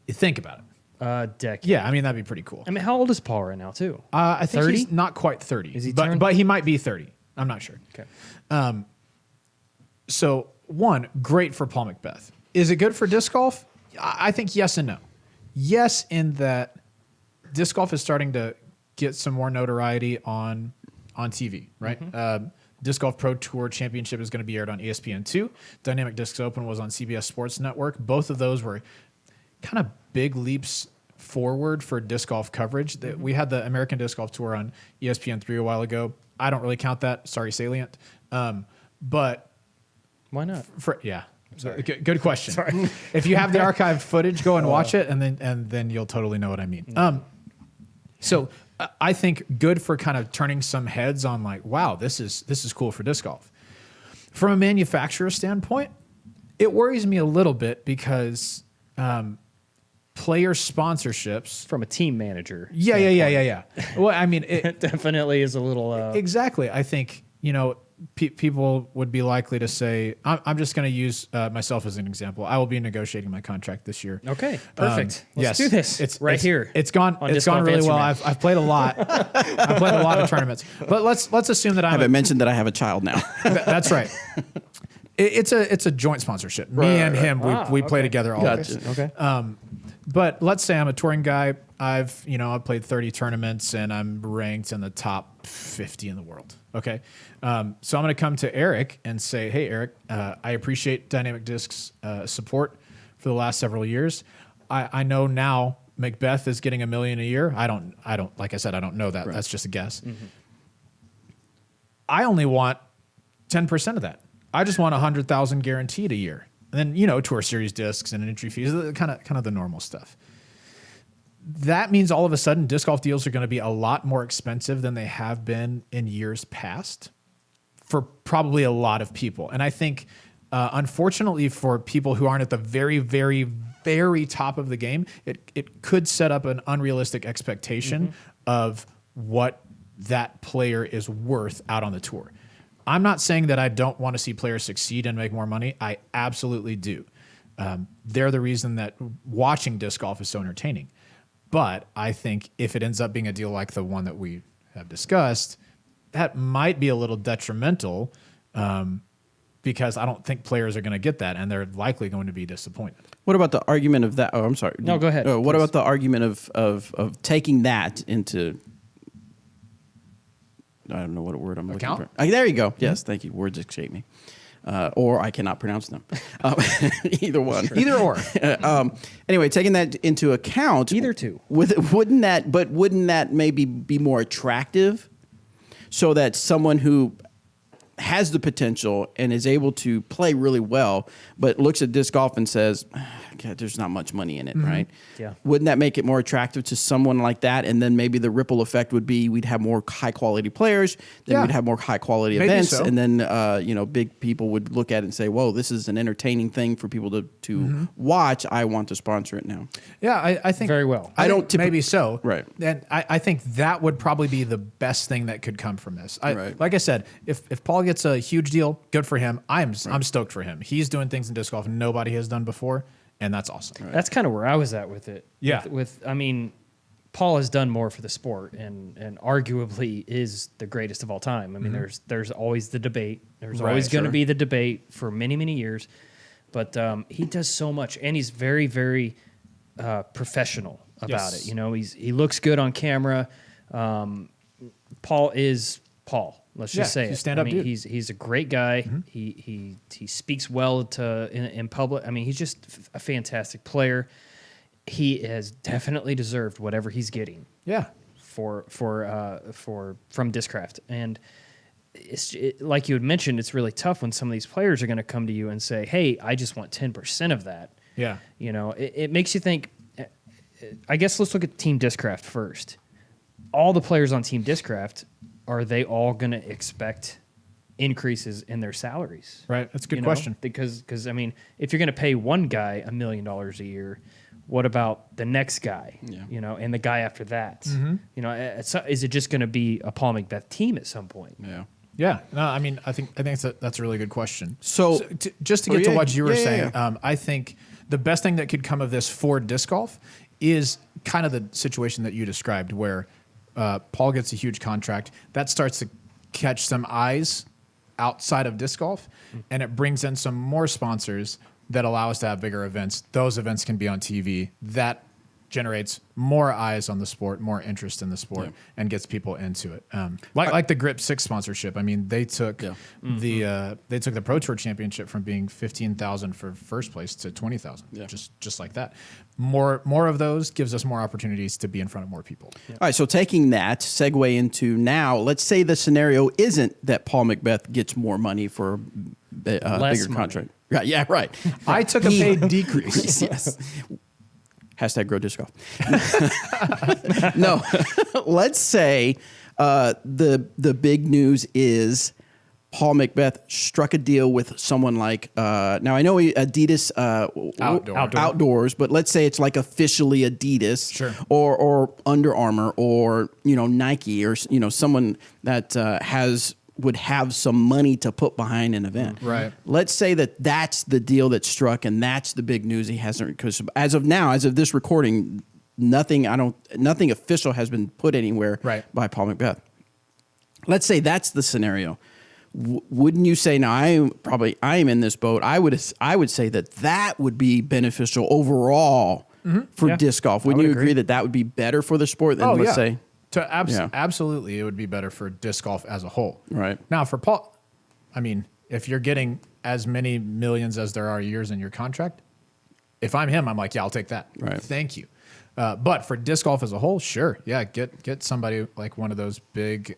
You think about it. A decade. Yeah, I mean, that'd be pretty cool. I mean, how old is Paul right now, too? I think 30? he's not quite 30. Is he but he might be 30. I'm not sure. Okay. So, one, great for Paul Macbeth. Is it good for disc golf? I think yes and no. Yes, in that disc golf is starting to get some more notoriety on TV, right? Disc Golf Pro Tour Championship is going to be aired on ESPN2. Dynamic Discs Open was on CBS Sports Network. Both of those were kind of big leaps forward for disc golf coverage. We had the American Disc Golf Tour on ESPN3 a while ago. I don't really count that. Sorry, Salient. But Why not? Sorry. Good question. Sorry. If you have the archived footage, go and watch it, and then you'll totally know what I mean. So I think good for kind of turning some heads on like, wow, this is cool for disc golf. From a manufacturer standpoint, it worries me a little bit because player sponsorships From a team manager. Yeah. Well, I mean, It definitely is a little... exactly. I think, you know, people would be likely to say, I'm just going to use myself as an example. I will be negotiating my contract this year. Okay, perfect. Let's Yes, do this. It's right here. It's gone on Disc Golf really Answer well. Man. I've played a lot. I've played a lot of tournaments. But let's assume that I haven't mentioned that I have a child now. that's right. It's a joint sponsorship. Me and him, we play together always. Okay. But let's say I'm a touring guy. I've played 30 tournaments and I'm ranked in the top 50 in the world. Okay. So I'm going to come to Eric and say, hey, Eric, I appreciate Dynamic Discs support for the last several years. I know now Macbeth is getting $1 million a year. I don't, like I said, I don't know that. Right. That's just a guess. Mm-hmm. I only want 10% of that. I just want 100,000 guaranteed a year. And then, Tour Series discs and entry fees, kind of the normal stuff. That means all of a sudden disc golf deals are going to be a lot more expensive than they have been in years past for probably a lot of people. And I think, unfortunately, for people who aren't at the very, very, very top of the game, it could set up an unrealistic expectation of what that player is worth out on the tour. I'm not saying that I don't want to see players succeed and make more money. I absolutely do. They're the reason that watching disc golf is so entertaining. But I think if it ends up being a deal like the one that we have discussed, that might be a little detrimental because I don't think players are going to get that, and they're likely going to be disappointed. What about the argument of that? Oh, I'm sorry. No, go ahead. What about the argument of taking that into... I don't know what word I'm Account? looking for. There you go. Yes, thank you. Words escape me. Or I cannot pronounce them. Either one. Either or. Anyway, taking that into account. Either two. Wouldn't that maybe be more attractive so that someone who has the potential and is able to play really well, but looks at disc golf and says, "God, there's not much money in it," right? Yeah. Wouldn't that make it more attractive to someone like that? And then maybe the ripple effect would be we'd have more high quality players, then we'd have more high quality Maybe events, so. and then big people would look at it and say, "Whoa, this is an entertaining thing for people to watch. I want to sponsor it now." Yeah, I think Very well. I I don't don't maybe so. Right. And I think that would probably be the best thing that could come from this. Right. Like I said, if Paul gets a huge deal, good for him. I'm stoked for him. He's doing things in disc golf nobody has done before, and that's awesome. That's kind of where I was at with it. Yeah. I mean, Paul has done more for the sport and arguably is the greatest of all time. I mean, there's always the debate. There's Right, always going to sure. be the debate for many, many years. But he does so much, and he's very, very professional about Yes. it. You know, he looks good on camera. Paul is Paul. Let's just Yeah, say he's a it. stand-up I mean, dude. he's a great guy. He speaks well in public. I mean, he's just a fantastic player. He has definitely deserved whatever he's getting Yeah. from Discraft. And like you had mentioned, it's really tough when some of these players are going to come to you and say, "Hey, I just want 10% of that." Yeah. You know, it makes you think. I guess let's look at Team Discraft first. All the players on Team Discraft, are they all going to expect increases in their salaries? Right. That's a good You know? question. Because I mean, if you're going to pay one guy $1 million a year, what about the next guy? Yeah. You know, and the guy after that. You know, is it just going to be a Paul Macbeth team at some point? Yeah. Yeah, no, I mean, I think that's a really good question. So- just to Oh, get to yeah, what you were yeah, saying, yeah. I think the best thing that could come of this for disc golf is kind of the situation that you described, where Paul gets a huge contract that starts to catch some eyes outside of disc golf, and it brings in some more sponsors that allow us to have bigger events. Those events can be on TV. That generates more eyes on the sport, more interest in the sport, and gets people into it. Like the Grip 6 sponsorship. I mean, they took the Pro Tour Championship from being 15,000 for first place to 20,000. Yeah. Just like that. More of those gives us more opportunities to be in front of more people. All right, so taking that segue into now, let's say the scenario isn't that Paul Macbeth gets more money for a bigger money. contract. Right, yeah, right. I took a paid decrease. Yes. Hashtag grow disc golf. No, let's say the big news is Paul Macbeth struck a deal with someone like now I know Adidas outdoors, but let's say it's like officially Adidas, Sure. or Under Armour, or Nike, or someone that would have some money to put behind an event. Right. Let's say that's the deal that struck, and that's the big news he hasn't, because as of now, as of this recording, nothing official has been put anywhere Right. by Paul Macbeth. Let's say that's the scenario. Wouldn't you say, now I am in this boat, I would say that would be beneficial overall for Yeah, disc golf. Wouldn't would you agree. agree that would be better for the sport than, let's say? Yeah. Absolutely, it would be better for disc golf as a whole. Right. Now, for Paul, I mean, if you're getting as many millions as there are years in your contract, if I'm him, I'm like, yeah, I'll take that. Right. Thank you. But for disc golf as a whole, sure, yeah, get somebody like one of those big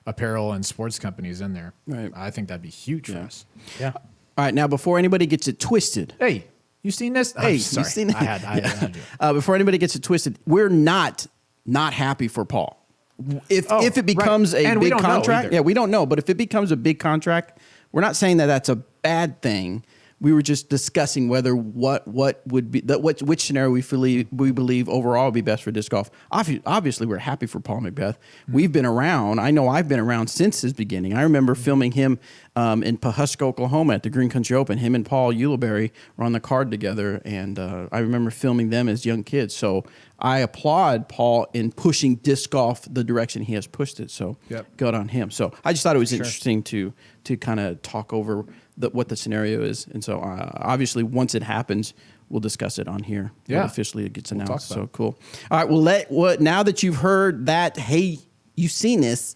apparel and sports companies in there. Right. I think that'd be huge for us. Yeah. All right, now before anybody gets it twisted, Hey, you seen this? Hey, I'm you sorry. seen it? I had to do it. before anybody gets it twisted, we're not happy for Paul. If it becomes right. a And we big don't know contract, either. yeah, we don't know. But if it becomes a big contract, we're not saying that that's a bad thing. We were just discussing whether what would be which scenario we believe overall would be best for disc golf. Obviously, we're happy for Paul Macbeth. We've been around. I know I've been around since his beginning. I remember filming him in Pawhuska, Oklahoma, at the Green Country Open. Him and Paul Uleberry were on the card together, and I remember filming them as young kids. So I applaud Paul in pushing disc golf the direction he has pushed it. So good on him. So I just thought it was interesting to kind of talk over what the scenario is. And so obviously once it happens, we'll discuss it on here. Yeah. When officially it gets announced. talk about So cool. All right, well, now that you've heard that, hey, you've seen this,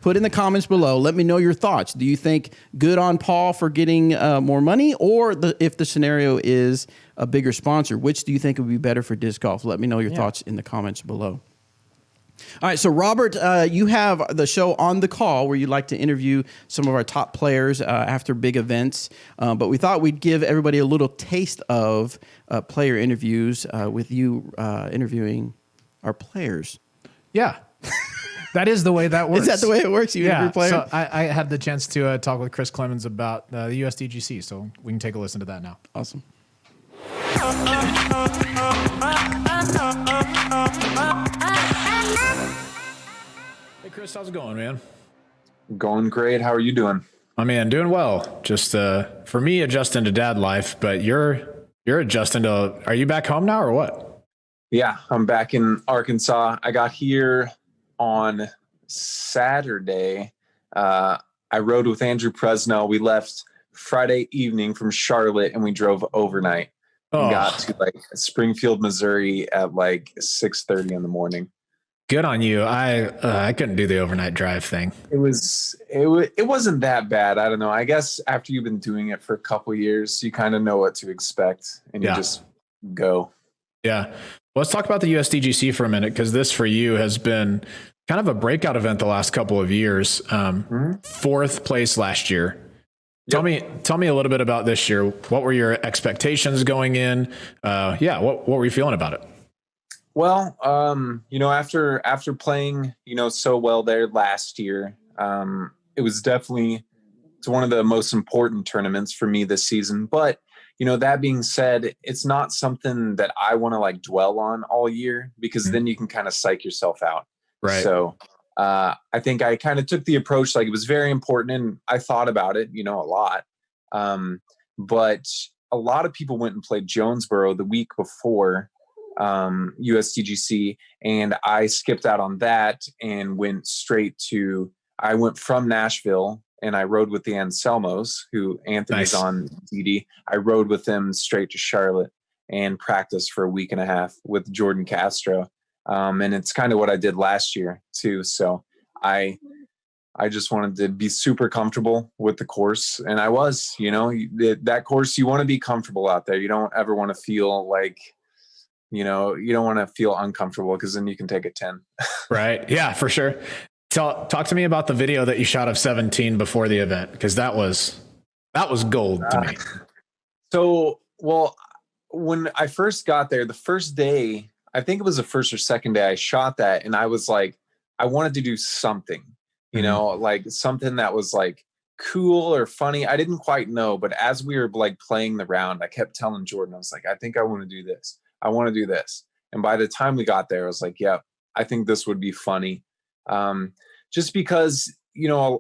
put in the comments below. Let me know your thoughts. Do you think good on Paul for getting more money, or if the scenario is a bigger sponsor, which do you think would be better for disc golf? Let me know your thoughts in the comments below. All right, so Robert, you have the show On the Call where you like to interview some of our top players after big events. But we thought we'd give everybody a little taste of player interviews with you interviewing our players. Yeah. That is the way that works. Is that the way it works? You interview players? So I had the chance to talk with Chris Clemons about the USDGC, so we can take a listen to that now. Awesome. Hey, Chris, how's it going, man? Going great. How are you doing? My man, doing well. Just for me, adjusting to dad life, but you're adjusting to. Are you back home now or what? Yeah, I'm back in Arkansas. I got here on Saturday. I rode with Andrew Presnell. We left Friday evening from Charlotte and we drove overnight. And got to like Springfield, Missouri at like 6:30 in the morning. Good on you. I couldn't do the overnight drive thing. It wasn't that bad. I don't know. I guess after you've been doing it for a couple of years, you kind of know what to expect and you just go. Yeah. Let's talk about the USDGC for a minute, because this for you has been kind of a breakout event the last couple of years. Fourth place last year. Tell me a little bit about this year. What were your expectations going in? What were you feeling about it? Well, after playing, so well there last year, it was definitely one of the most important tournaments for me this season. But, that being said, it's not something that I want to like dwell on all year, because then you can kind of psych yourself out. Right. So I think I kind of took the approach, like it was very important and I thought about it, a lot. But a lot of people went and played Jonesboro the week before USDGC, and I skipped out on that and I went from Nashville and I rode with the Anselmos, who Anthony's on DD. I rode with them straight to Charlotte and practiced for a week and a half with Jordan Castro. And it's kind of what I did last year too. So I just wanted to be super comfortable with the course. And I was, that course, you want to be comfortable out there. You don't ever want to feel like, you don't want to feel uncomfortable, because then you can take a 10. Right. Yeah, for sure. Talk to me about the video that you shot of 17 before the event, because that was gold to me. So, well, when I first got there, the first day, I think it was the first or second day I shot that, and I was like, I wanted to do something, like something that was like cool or funny. I didn't quite know, but as we were like playing the round, I kept telling Jordan, I was like, I think I want to do this. I want to do this. And by the time we got there, I was like, yeah, I think this would be funny. Just because, a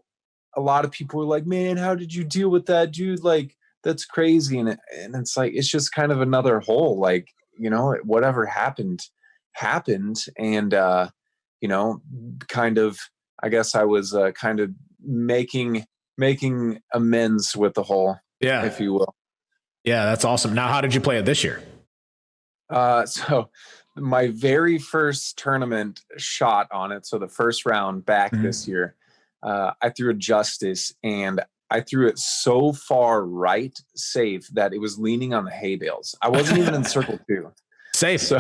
lot of people were like, man, how did you deal with that, dude? Like, that's crazy. And it's like, it's just kind of another hole. Like, whatever happened. And, kind of, I guess I was kind of making amends with the hole, if you will. Yeah, that's awesome. Now, how did you play it this year? So my very first tournament shot on it, so the first round back this year, I threw a Justice, and I threw it so far right safe that it was leaning on the hay bales. I wasn't even in circle 2. Safe. So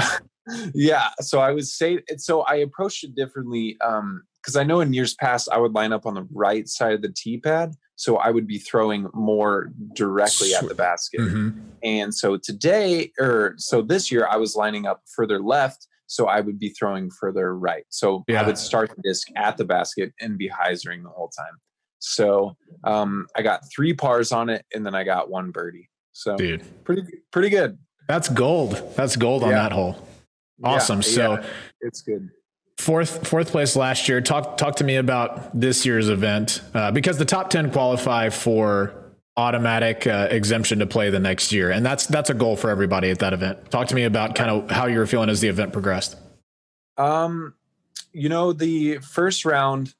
yeah, so I was safe. So I approached it differently, because I know in years past I would line up on the right side of the tee pad, so I would be throwing more directly at the basket. And so this year I was lining up further left, so I would be throwing further right. So I would start the disc at the basket and be hyzering the whole time. So I got 3 pars on it, and then I got 1 birdie. So dude, pretty good. That's gold. That's gold on that hole. Awesome. So it's good. Fourth place last year. Talk to me about this year's event, because the top 10 qualify for automatic exemption to play the next year, and that's a goal for everybody at that event. Talk to me about kind of how you were feeling as the event progressed. The first round,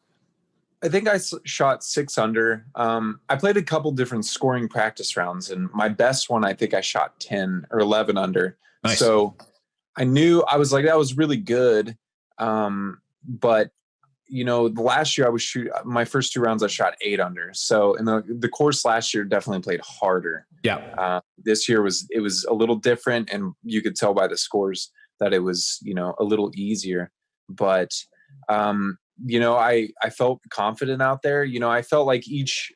I think I shot 6 under. I played a couple different scoring practice rounds, and my best one, I think I shot 10 or 11 under. Nice. So I was like, that was really good. But the last year I was my first 2 rounds, I shot 8 under. So, and the course last year definitely played harder. Yeah. This year it was a little different, and you could tell by the scores that it was, a little easier, but, I felt confident out there. I felt like each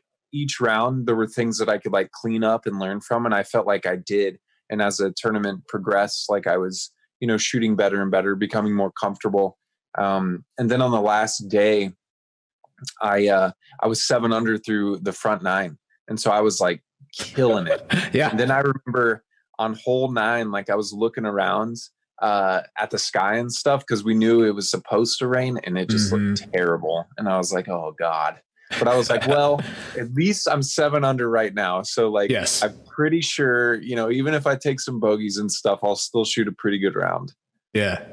round there were things that I could like clean up and learn from, and I felt like I did. And as the tournament progressed, like I was, shooting better and better, becoming more comfortable. And then on the last day, I was 7 under through the front 9, and so I was like killing it. Yeah. And then I remember on hole 9, like I was looking around at the sky and stuff because we knew it was supposed to rain, and it just looked terrible. And I was like, oh God. But I was like, well, at least I'm 7 under right now. So like, yes. I'm pretty sure, even if I take some bogeys and stuff, I'll still shoot a pretty good round. Yeah.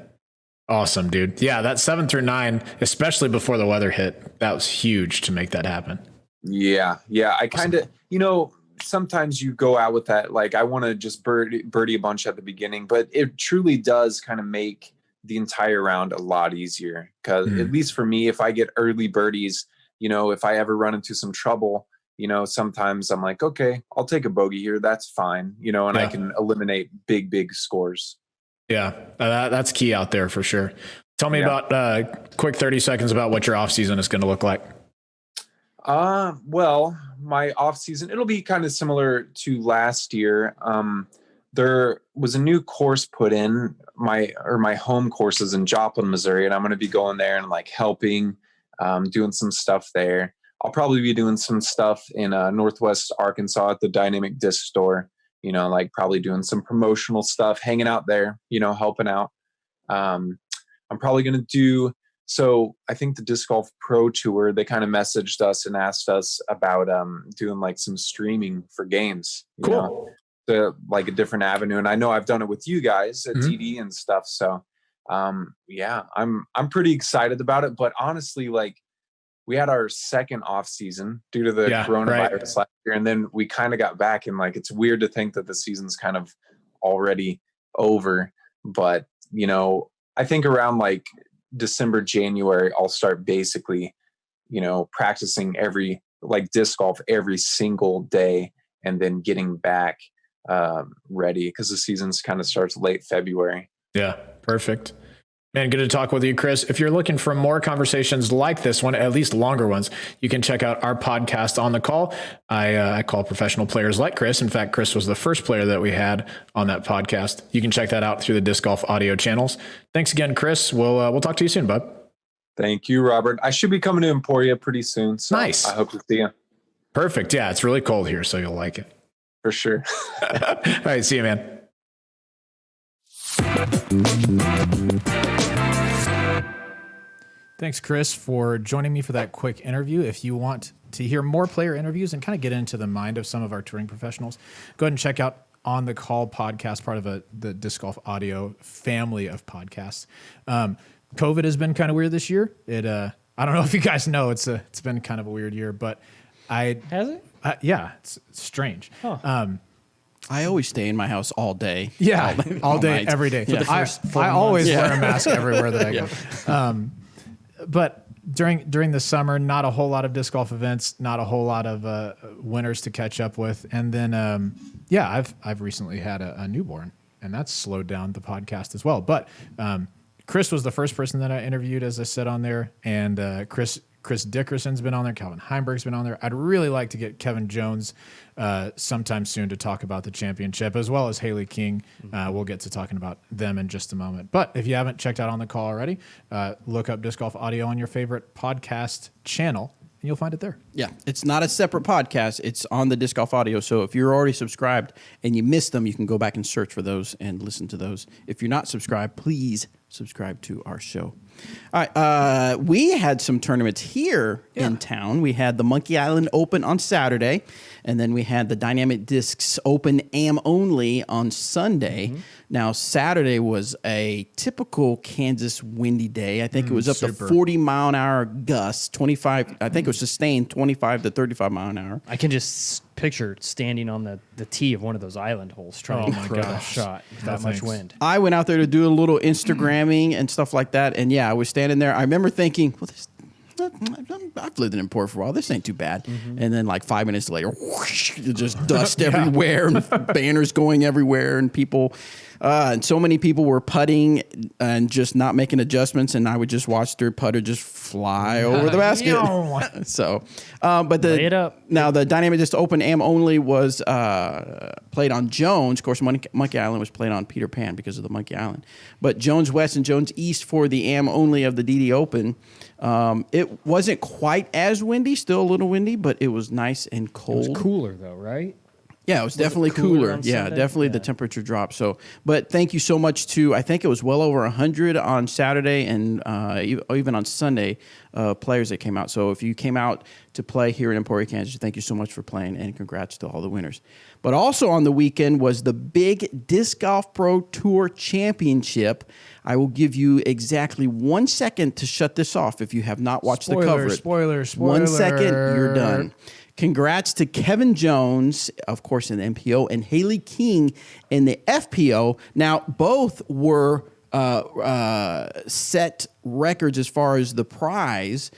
Awesome, dude. Yeah. That 7 through 9, especially before the weather hit, that was huge to make that happen. Yeah. Yeah. I kind of, sometimes you go out with that, like, I want to just birdie a bunch at the beginning, but it truly does kind of make the entire round a lot easier. Cause at least for me, if I get early birdies, if I ever run into some trouble, sometimes I'm like, okay, I'll take a bogey here. That's fine. And I can eliminate big scores. Yeah. That's key out there for sure. Tell me about quick 30 seconds about what your off season is going to look like. Well, my off season, it'll be kind of similar to last year. There was a new course put in. My home course is in Joplin, Missouri, and I'm going to be going there and like helping, doing some stuff there. I'll probably be doing some stuff in Northwest Arkansas at the Dynamic Disc Store, like probably doing some promotional stuff, hanging out there, helping out. I'm probably going to do, so I think the Disc Golf Pro Tour, they kind of messaged us and asked us about doing like some streaming for games, to like a different avenue. And I know I've done it with you guys at TD and stuff. So I'm pretty excited about it. But honestly, like we had our second off season due to the coronavirus last year, and then we kind of got back, and like it's weird to think that the season's kind of already over. But I think around like December, January, I'll start basically, practicing disc golf every single day, and then getting back ready because the season's kind of starts late February. Yeah, perfect. Man, good to talk with you, Chris. If you're looking for more conversations like this one, at least longer ones, you can check out our podcast On the Call. I call professional players like Chris. In fact, Chris was the first player that we had on that podcast. You can check that out through the Disc Golf audio channels. Thanks again, Chris. We'll talk to you soon, bud. Thank you, Robert. I should be coming to Emporia pretty soon. So nice. I hope to see you. Perfect. Yeah, it's really cold here, so you'll like it. For sure. All right. See you, man. Thanks, Chris, for joining me for that quick interview. If you want to hear more player interviews and kind of get into the mind of some of our touring professionals, go ahead and check out On the Call podcast, part of the Disc Golf audio family of podcasts. COVID has been kind of weird this year. I don't know if you guys know, it's been kind of a weird year, but Has it? Yeah, it's strange. Huh. I always stay in my house all day. Yeah, all day, night. every day. Yeah. I always wear a mask everywhere that I go. But during the summer, not a whole lot of disc golf events, not a whole lot of winners to catch up with. And then, I've recently had a newborn, and that's slowed down the podcast as well. But Chris was the first person that I interviewed, as I said on there, and Chris Dickerson's been on there. Calvin Heimberg's been on there. I'd really like to get Kevin Jones sometime soon to talk about the championship, as well as Haley King. We'll get to talking about them in just a moment. But if you haven't checked out On the Call already, look up Disc Golf Audio on your favorite podcast channel, and you'll find it there. Yeah, it's not a separate podcast. It's on the Disc Golf Audio. So if you're already subscribed and you missed them, you can go back and search for those and listen to those. If you're not subscribed, please subscribe to our show. All right, we had some tournaments here in town. We had the Monkey Island Open on Saturday, and then we had the Dynamic Discs Open AM only on Sunday. Now, Saturday was a typical Kansas windy day. I think it was up to 40 mile an hour gusts, 25. I think it was sustained 25 to 35 mile an hour. I can just picture standing on the tee of one of those island holes trying to throw that shot with that much wind. I went out there to do a little Instagramming and stuff like that, and I was standing there. I remember thinking, well, I've lived in Emporia for a while. This ain't too bad. And then like 5 minutes later, whoosh, just dust everywhere and banners going everywhere and people And so many people were putting and just not making adjustments, and I would just watch their putter just fly over the basket. So, but Lay it up. now the Dynamic Disc Open AM only was played on Jones. Of course, Monkey Island was played on Peter Pan because of the Monkey Island. But Jones West and Jones East for the AM only of the DD Open. It wasn't quite as windy, still a little windy, but it was nice and cold. It was cooler though, right? Yeah, it was definitely cooler cooler. on Yeah, Sunday? definitely Yeah. the temperature dropped. So, but thank you so much to, I think it was well over 100 on Saturday and even on Sunday, players that came out. So if you came out to play here in Emporia, Kansas, thank you so much for playing, and congrats to all the winners. But also on the weekend was the big Disc Golf Pro Tour Championship. I will give you exactly 1 second to shut this off if you have not watched the coverage. Spoiler. 1 second, you're done. Congrats to Kevin Jones, of course, in the MPO, and Haley King in the FPO. Now, both were set records as far as the prize.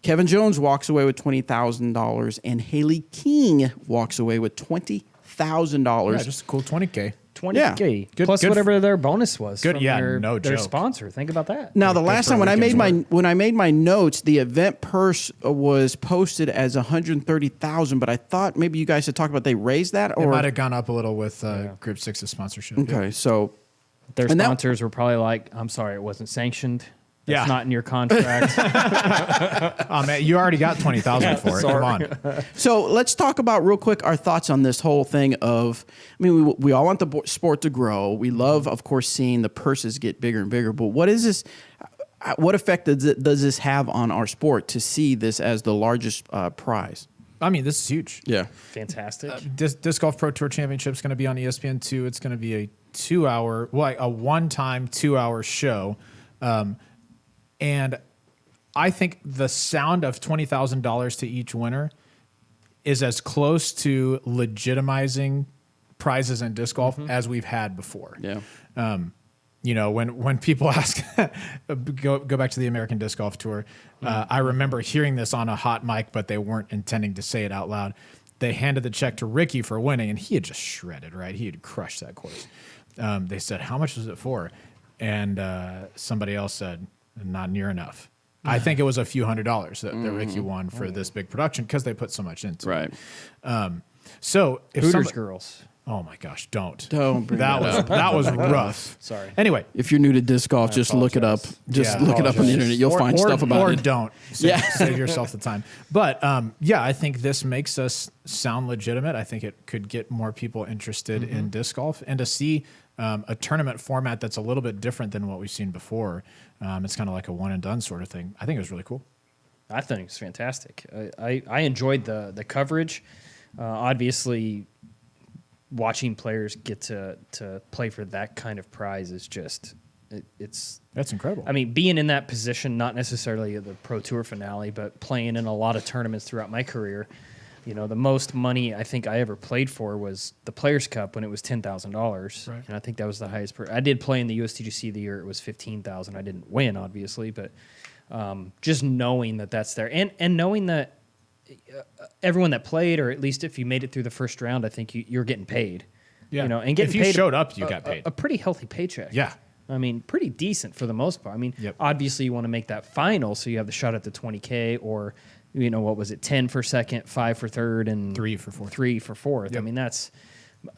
Kevin Jones walks away with $20,000, and Haley King walks away with $20,000. Yeah, just a cool 20K. 20K Good- plus good whatever their bonus was. Good- from yeah, their, no their joke. sponsor. Think about that. Now, the Good last for time when I weekend's made my notes, the event purse was posted as $130,000, but I thought maybe you guys had talked about they raised that, It or might have gone up a little with Group 6's sponsorship. okay. So Their And that- sponsors were probably like, "I'm sorry, it wasn't sanctioned. That's Yeah. not in your contract." Oh man, you already got 20,000 for it. Come on. So let's talk about real quick our thoughts on this whole thing of, I mean, we all want the sport to grow. We love, of course, seeing the purses get bigger and bigger. But what is this? What effect does this have on our sport to see this as the largest prize? I mean, this is huge. Yeah. Fantastic. Disc Golf Pro Tour Championship is going to be on ESPN2. It's going to be a 2-hour, a one-time 2-hour show. And I think the sound of $20,000 to each winner is as close to legitimizing prizes in disc golf as we've had before. Yeah. You know, when people ask, go back to the American Disc Golf Tour. I remember hearing this on a hot mic, but they weren't intending to say it out loud. They handed the check to Ricky for winning, and he had just shredded, right? He had crushed that course. They said, "How much was it for?" And somebody else said, "Not near enough." I think it was a few $100s that Ricky won for this big production because they put so much into it. Right. So if Hooters girls. oh my gosh, don't Bring that was rough. Sorry. Anyway, If you're new to disc golf, just look it up. Just look it up on the internet. You'll find stuff about or it. don't. Save yourself the time. But yeah, I think this makes us sound legitimate. I think it could get more people interested in disc golf, and to see a tournament format that's a little bit different than what we've seen before. It's kind of like a one and done sort of thing. I think it was really cool. I think it's fantastic. I enjoyed the coverage. Obviously, watching players get to play for that kind of prize is just it's. That's incredible. I mean, being in that position, not necessarily the Pro Tour finale, but playing in a lot of tournaments throughout my career. You know, the most money I think I ever played for was the Players Cup when it was $10,000, Right. and I think that was the highest. I did play in the USDGC the year it was $15,000. I didn't win, obviously, but just knowing that that's there, and knowing that everyone that played, or at least if you made it through the first round, I think you're getting paid. Yeah. You know, and getting If you paid showed up, you got paid. a pretty healthy paycheck. Yeah. I mean, pretty decent for the most part. I mean, Yep. obviously you want to make that final, so you have the shot at the 20K, or you know, what was it, 10 for second, 5 for third, and 3 for fourth. 3 for fourth. I Yep. mean, that's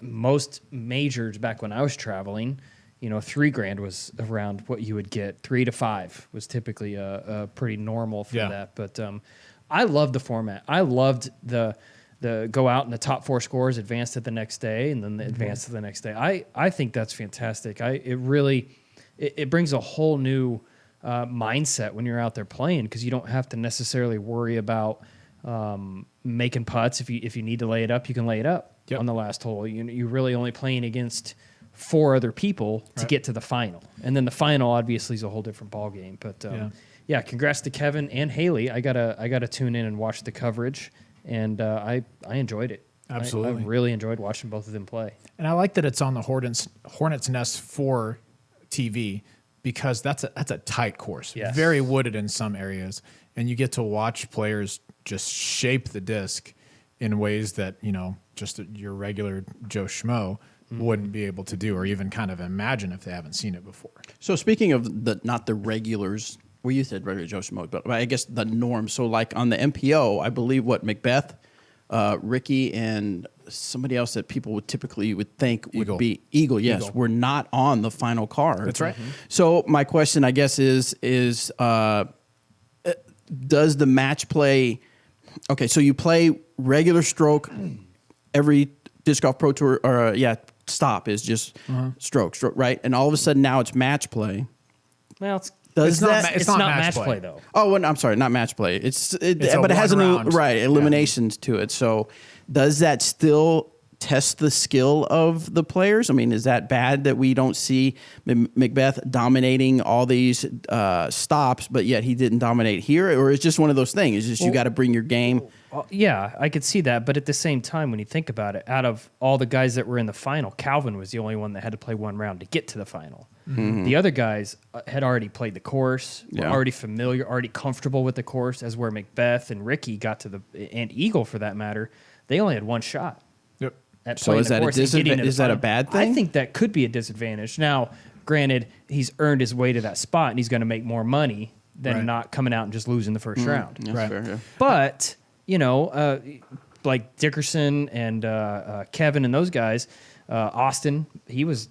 most majors back when I was traveling. You know, $3,000 was around what you would get. 3 to 5 was typically a pretty normal for Yeah. that. But I loved the format. I loved the go out and the top 4 scores advance to the next day, and then the advance to the next day. I think that's fantastic. It really brings a whole new mindset when you're out there playing, because you don't have to necessarily worry about making putts. If you need to lay it up, you can lay it up Yep. on the last hole. You're really only playing against 4 other people to Right. get to the final, and then the final obviously is a whole different ball game. But yeah, congrats to Kevin and Haley. I gotta tune in and watch the coverage, and I enjoyed it. Absolutely. I really enjoyed watching both of them play. And I like that it's on the Hornets Nest for TV, because that's a tight course, Yes. very wooded in some areas, and you get to watch players just shape the disc in ways that, you know, just your regular Joe Schmo wouldn't be able to do or even kind of imagine if they haven't seen it before. So speaking of not the regulars, well, you said regular Joe Schmo, but I guess the norm. So like on the MPO, I believe Macbeth, Ricky, and somebody else that people would typically think would be Eagle. Yes, Eagle. we're not on the final card. That's right. So my question, I guess, is does the match play? Okay, so you play regular stroke every Disc Golf Pro Tour, or stop is just stroke, right? And all of a sudden now it's match play. Well, It's not match play though. Oh, well, I'm sorry, not match play. But it has round. eliminations to it. So does that still test the skill of the players? I mean, is that bad that we don't see Macbeth dominating all these stops, but yet he didn't dominate here? Or is it just one of those things? It's just you got to bring your game. Yeah, I could see that. But at the same time, when you think about it, out of all the guys that were in the final, Calvin was the only one that had to play one round to get to the final. Mm-hmm. The other guys had already played the course, were already familiar, already comfortable with the course, as where Macbeth and Ricky got to and Eagle, for that matter, they only had one shot. Yep. So is that a bad thing? I think that could be a disadvantage. Now, granted, he's earned his way to that spot, and he's going to make more money than not coming out and just losing the first round. That's fair, yeah. But, like Dickerson and Kevin and those guys, Austin, he was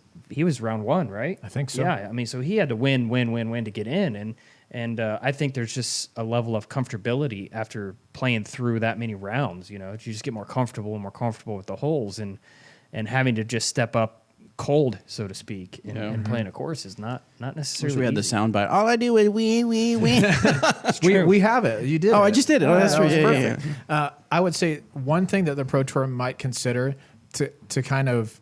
round one, right? I think so. Yeah, I mean, so he had to win to get in, and I think there's just a level of comfortability after playing through that many rounds. You just get more comfortable with the holes, and having to just step up cold, so to speak, and playing a course is not necessarily. We had the easy. soundbite. All I do is we. We have it. You did. Oh, it. I just did it. Oh, that's that was right. perfect. I would say one thing that the Pro Tour might consider to kind of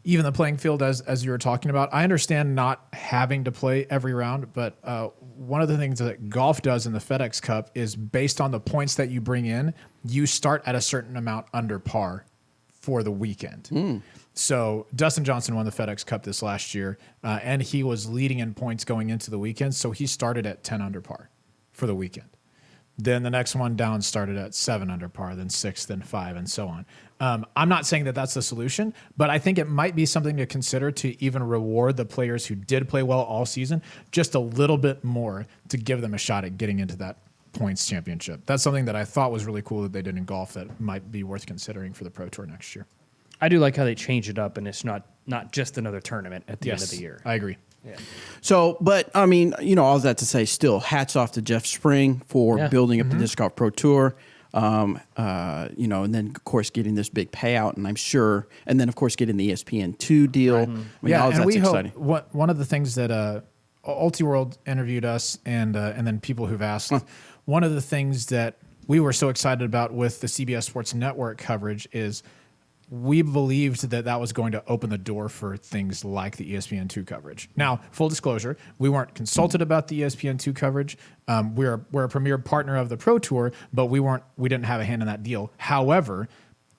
even the playing field, as you were talking about. I understand not having to play every round, but one of the things that golf does in the FedEx Cup is based on the points that you bring in, you start at a certain amount under par for the weekend. So Dustin Johnson won the FedEx Cup this last year, and he was leading in points going into the weekend, so he started at 10 under par for the weekend. Then the next one down started at 7 under par, then 6, then 5, and so on. I'm not saying that that's the solution, but I think it might be something to consider to even reward the players who did play well all season just a little bit more to give them a shot at getting into that points championship. That's something that I thought was really cool that they did in golf that might be worth considering for the Pro Tour next year. I do like how they change it up, and it's not just another tournament at the end of the year. I agree. Yeah. So, but I mean, all that to say, still, hats off to Jeff Spring for building up the Disc Golf Pro Tour. And then of course getting this big payout, and I'm sure, and then of course getting the ESPN2 deal. I mean, all and that's we exciting. hope one of the things that UltiWorld interviewed us, and then people who've asked, one of the things that we were so excited about with the CBS Sports Network coverage is we believed that was going to open the door for things like the ESPN2 coverage. Now, full disclosure, we weren't consulted about the ESPN2 coverage. We're a premier partner of the Pro Tour, but we didn't have a hand in that deal. However,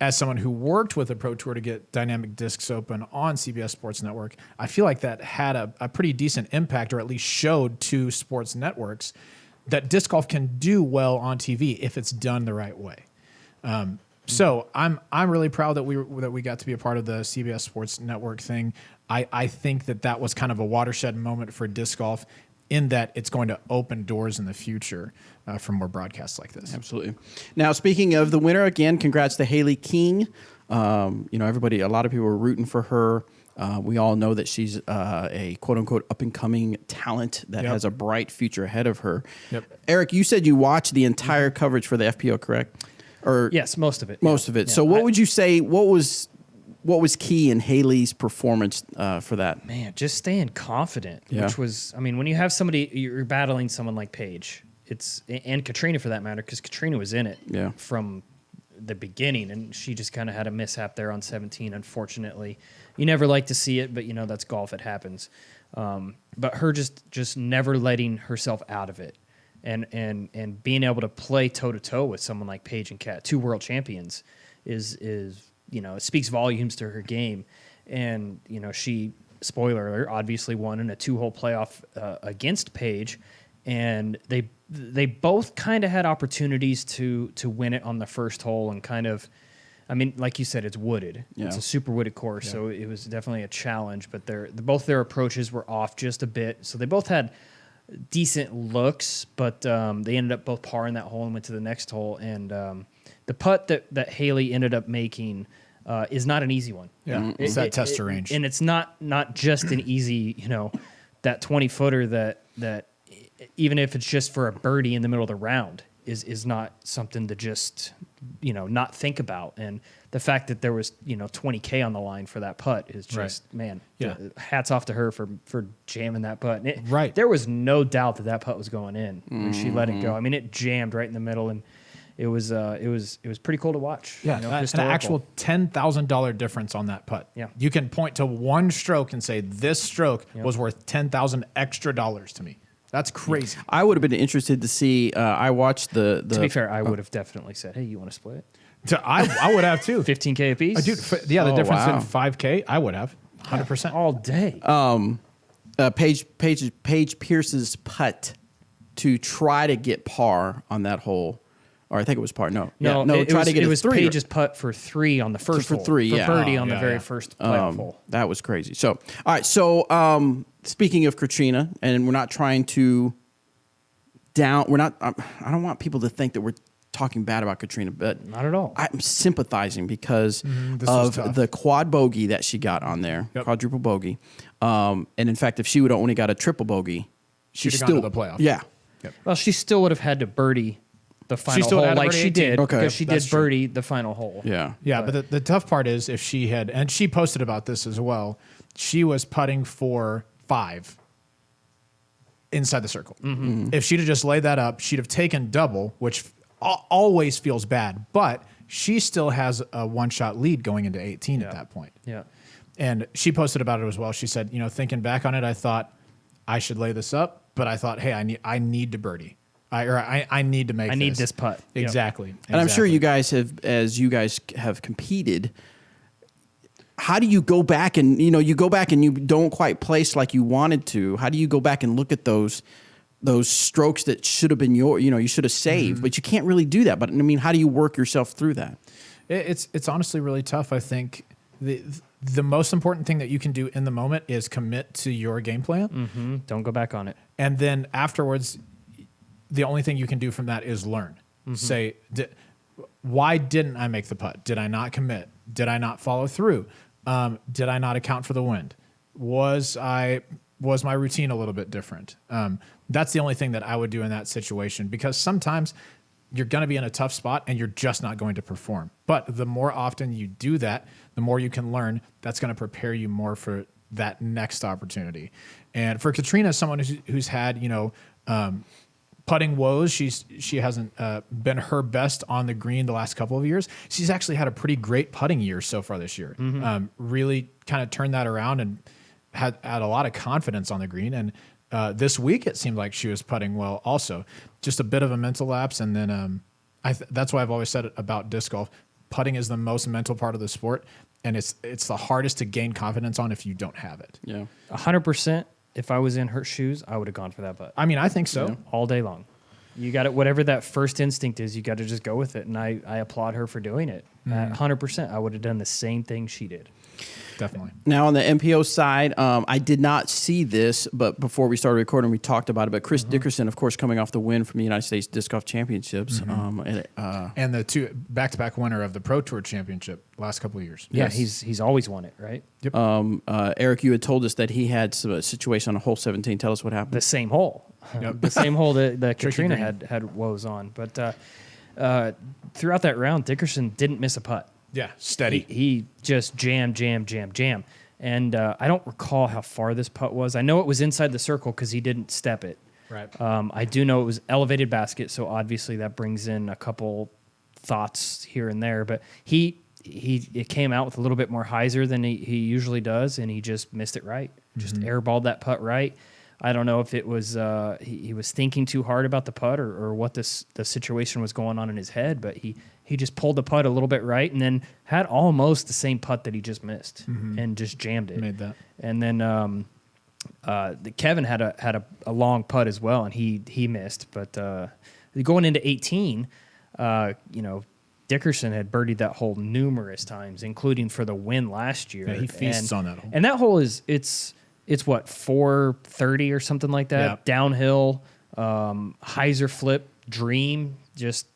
as someone who worked with the Pro Tour to get Dynamic Discs Open on CBS Sports Network, I feel like that had a pretty decent impact, or at least showed to sports networks that disc golf can do well on TV if it's done the right way. So I'm really proud that we got to be a part of the CBS Sports Network thing. I think that was kind of a watershed moment for disc golf, in that it's going to open doors in the future for more broadcasts like this. Absolutely. Now, speaking of the winner, again, congrats to Haley King. Everybody, a lot of people were rooting for her. We all know that she's a quote-unquote up-and-coming talent that has a bright future ahead of her. Yep. Eric, you said you watched the entire coverage for the FPO, correct? Or yes, most of it. Most of it. Yeah. So what would you say, what was key in Haley's performance for that? Man, just staying confident, which was, I mean, when you have somebody, you're battling someone like Paige, and Katrina for that matter, because Katrina was in it from the beginning, and she just kind of had a mishap there on 17, unfortunately. You never like to see it, but that's golf, it happens. But her just never letting herself out of it. And being able to play toe-to-toe with someone like Paige and Kat, 2 world champions, is it speaks volumes to her game. And, she, spoiler alert, obviously won in a 2-hole playoff against Paige. And they both kind of had opportunities to win it on the first hole, and kind of I mean, like you said, it's wooded. Yeah. It's a super wooded course, so it was definitely a challenge. But both their approaches were off just a bit. So they both had decent looks, but they ended up both par in that hole and went to the next hole. And the putt that Haley ended up making is not an easy one. Yeah, it's that tester range. And it's not just an easy, that 20-footer that even if it's just for a birdie in the middle of the round is not something to just, not think about. And the fact that there was, $20K on the line for that putt is just, man, hats off to her for jamming that putt. And there was no doubt that putt was going in when she let it go. I mean, it jammed right in the middle, and it was pretty cool to watch. Yeah, an actual $10,000 difference on that putt. Yeah. You can point to one stroke and say this stroke was worth $10,000 extra to me. That's crazy. I would have been interested to see. I watched the. To be fair, I would have definitely said, "Hey, you want to split?" I would have too. 15K a piece, Dude. The difference wow. in 5K, I would have 100% all day. Paige Pierce's putt to try to get par on that hole, or I think it was par. No, it was Paige's putt for 3 on the first hole. For birdie on the very first playoff hole. That was crazy. So, all right. So, speaking of Katrina, and we're not trying to we're not. I don't want people to think that we're talking bad about Katrina, but not at all. I'm sympathizing because of the quad bogey that she got on there, quadruple bogey. And in fact, if she would have only got a triple bogey, she'd have still gone to the playoff. Yeah. Well, she still would have had to birdie the final hole like she did because she did birdie the final hole. Yeah. Yeah, but the tough part is if she had, and she posted about this as well, she was putting for 5 inside the circle. If she'd have just laid that up, she'd have taken double, which always feels bad, but she still has a 1-shot lead going into 18 at that point. Yeah. And she posted about it as well. She said, thinking back on it, I thought I should lay this up, but I thought, hey, I need to birdie. I need to make. I need this putt. Exactly. And I'm sure you guys have competed. How do you go back and you don't quite place like you wanted to? How do you go back and look at those strokes that should have been you should have saved, but you can't really do that. But I mean, how do you work yourself through that? It's honestly really tough. I think the most important thing that you can do in the moment is commit to your game plan. Don't go back on it. And then afterwards, the only thing you can do from that is learn. Say, why didn't I make the putt? Did I not commit? Did I not follow through? Did I not account for the wind? Was my routine a little bit different? That's the only thing that I would do in that situation, because sometimes you're going to be in a tough spot and you're just not going to perform. But the more often you do that, the more you can learn. That's going to prepare you more for that next opportunity. And for Katrina, someone who's had, putting woes, she hasn't been her best on the green the last couple of years. She's actually had a pretty great putting year so far this year. Really kind of turned that around and had a lot of confidence on the green. And this week it seemed like she was putting well also. Just a bit of a mental lapse. And then that's why I've always said about disc golf, putting is the most mental part of the sport. And it's the hardest to gain confidence on if you don't have it. Yeah. 100%. If I was in her shoes, I would have gone for that putt. I mean, I think so. All day long. You got it. Whatever that first instinct is, you got to just go with it. And I applaud her for doing it. 100%. I would have done the same thing she did. Definitely. Now on the MPO side, I did not see this, but before we started recording, we talked about it. But Chris Dickerson, of course, coming off the win from the United States Disc Golf Championships, and the 2 back-to-back winner of the Pro Tour Championship last couple of years. Yeah, he's always won it, right? Yep. Eric, you had told us that he had a situation on hole 17. Tell us what happened. The same hole. Yep. The same hole that Katrina green. had woes on. But throughout that round, Dickerson didn't miss a putt. Yeah, steady. He just jam. And I don't recall how far this putt was. I know it was inside the circle because he didn't step it. Right. I do know it was elevated basket, so obviously that brings in a couple thoughts here and there. But it came out with a little bit more hyzer than he usually does, and he just missed it right. Just airballed that putt right. I don't know if it was he was thinking too hard about the putt or what the situation was going on in his head, but he just pulled the putt a little bit right and then had almost the same putt that he just missed and just jammed it. Made that. And then Kevin had a long putt as well, and he missed. But going into 18, Dickerson had birdied that hole numerous times, including for the win last year. Yeah, he feasts on that hole. And that hole is it's what, 430 or something like that. Yeah. Downhill, hyzer flip, dream, just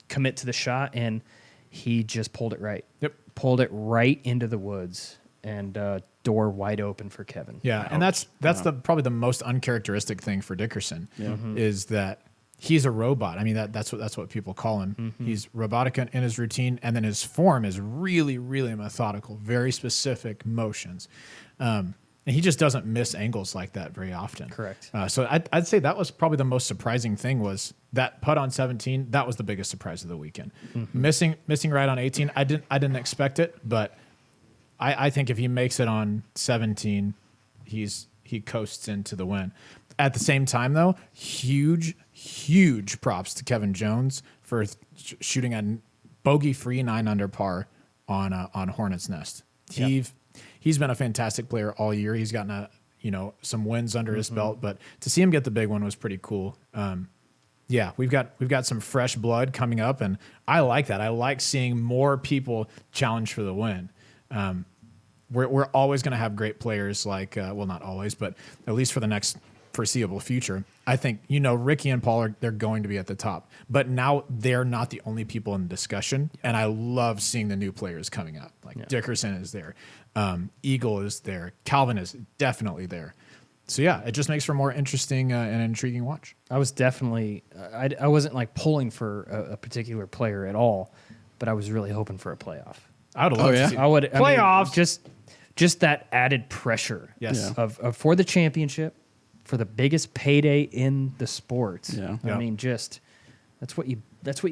commit to the shot, and he just pulled it right. Yep. Pulled it right into the woods, and door wide open for Kevin. Yeah, and that's probably the most uncharacteristic thing for Dickerson is that he's a robot. I mean, that's what people call him. He's robotic in his routine, and then his form is really, really methodical, very specific motions. And he just doesn't miss angles like that very often. Correct. So I'd say that was probably the most surprising thing was that putt on 17. That was the biggest surprise of the weekend. Missing right on 18. I didn't expect it, but I think if he makes it on 17, he coasts into the win. At the same time, though, huge props to Kevin Jones for shooting a bogey-free 9 under par on Hornets Nest. He's been a fantastic player all year. He's gotten some wins under his belt, but to see him get the big one was pretty cool. We've got some fresh blood coming up, and I like that. I like seeing more people challenge for the win. We're always going to have great players like, well, not always, but at least for the next foreseeable future. I think, Ricky and Paul they're going to be at the top, but now they're not the only people in the discussion. And I love seeing the new players coming up. Like Dickerson is there. Eagle is there. Calvin is definitely there. So yeah, it just makes for a more interesting and intriguing watch. I was definitely, I wasn't like pulling for a particular player at all, but I was really hoping for a playoff. I would love to see Playoffs. Just that added pressure. Yes. Of for the championship, for the biggest payday in the sport. Yeah. I mean, that's what you